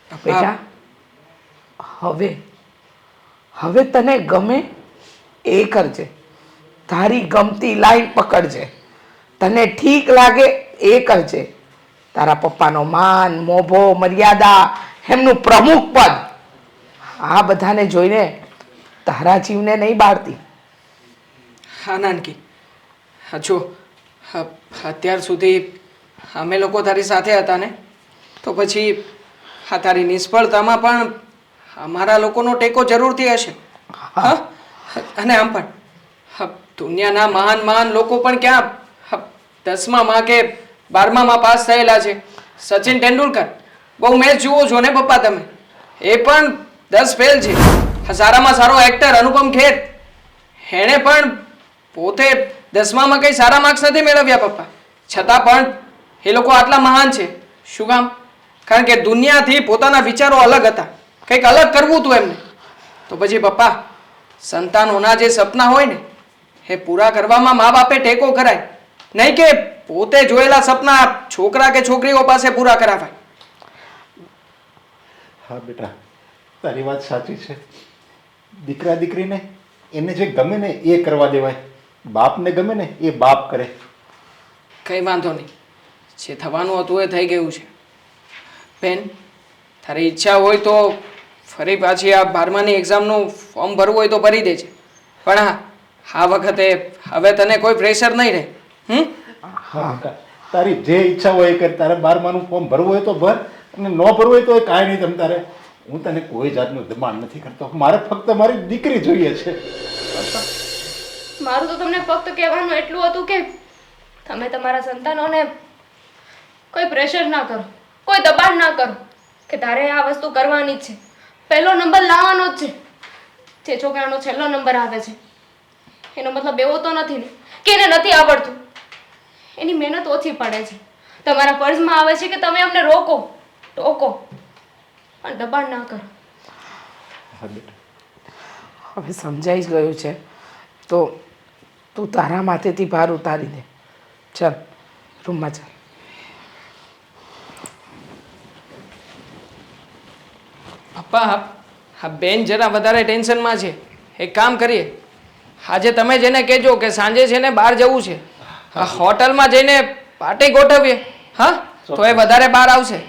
બેટા, હવે તને ગમે એ કરજે. તારી ગમતી લાઈન પકડજે. તને ઠીક લાગે એ કરજે. તારા પપ્પાનો માન, મોભો, મર્યાદા, એમનું પ્રમુખ પદ, આ બધાને જોઈને તારા જીવને નહીં બાળતી. હા નાનકી, હા જો, અત્યાર સુધી અમે લોકો તારી સાથે હતા ને, તો પછી હા તારી નિષ્ફળતામાં પણ અમારા લોકોનો ટેકો જરૂરથી હશે. હા, અને આમ પણ દુનિયાના મહાન મહાન લોકો પણ ક્યાં 10માં કે 12માં પાસ થયેલા છે. સચિન તેંડુલકર, બહુ મેચ જુઓ છો ને પપ્પા તમે, એ પણ 10 ફેલ છે. સારામાં સારો એક્ટર અનુપમ ખેર, એણે પણ પોતે 10માં કંઈ સારા માર્ક્સ નથી મેળવ્યા પપ્પા, છતાં પણ એ લોકો આટલા મહાન છે. શું કામ? કારણ કે દુનિયાથી પોતાના વિચારો અલગ હતા, કંઈક અલગ કરવું હતું એમને. તો પછી પપ્પા, સંતાનોના જે સપના હોય ને એ પૂરા કરવામાં મા બાપે ટેકો કરાય, નહીં કે પોતે જોયેલા સપના છોકરા કે છોકરીઓ પાસે પૂરા કરાવાય. હા બેટા, તારી વાત સાચી છે. દીકરા દીકરીને એને જે ગમે ને એ કરવા દેવાય. બાપને ગમે ને એ બાપ કરે. કંઈ વાંધો નહીં, જે થવાનું હતું એ થઈ ગયું છે. બેન, તારી ઈચ્છા હોય તો ફરી પાછી આ 12માની એક્ઝામનું ફોર્મ ભરવું હોય તો ભરી દેજે. પણ હા, આ વખતે હવે તને કોઈ પ્રેશર નહીં રહે. હા બેટા, તારી જે ઈચ્છા હોય એ કર. તારે 12માનું ફોર્મ ભરવું હોય તો ભર, અને ન ભરવું હોય તો એ કાંઈ નહીં. તમ તારે, હું તને કોઈ જાતનું દબાણ નથી કરતો. મારે ફક્ત મારી દીકરી જોઈએ છે. મારું તો તમને ફક્ત કહેવાનું એટલું હતું કે તમે તમારા સંતાનોને કોઈ પ્રેશર ના કરો, કોઈ દબાણ ના કરો કે તારે આ વસ્તુ કરવાની જ છે, પહેલો નંબર લાવવાનો જ છે. જે છોકરાનો છેલ્લો નંબર આવે છે એનો મતલબ એવો તો નથી ને કે એને નથી આવડતું. એની મહેનત ઓછી પડે છે. તમારા ફર્જમાં આવે છે કે તમે અમને રોકો, ટોકો, પણ દબાણ ના કરો. હા બેટા, હવે સમજાઈ જ ગયું છે તો તું તારા માથેથી ભાર ઉતારી દે. ચાલ રૂમમાં ચાલ. પપ્પા, હા બેન જરા વધારે ટેન્શનમાં છે. એક કામ કરીએ, આજે તમે જેને કહેજો કે સાંજે છે ને બહાર જવું છે, હોટલમાં જઈને પાર્ટી ગોઠવીએ. હા, તો એ વધારે બહાર આવશે.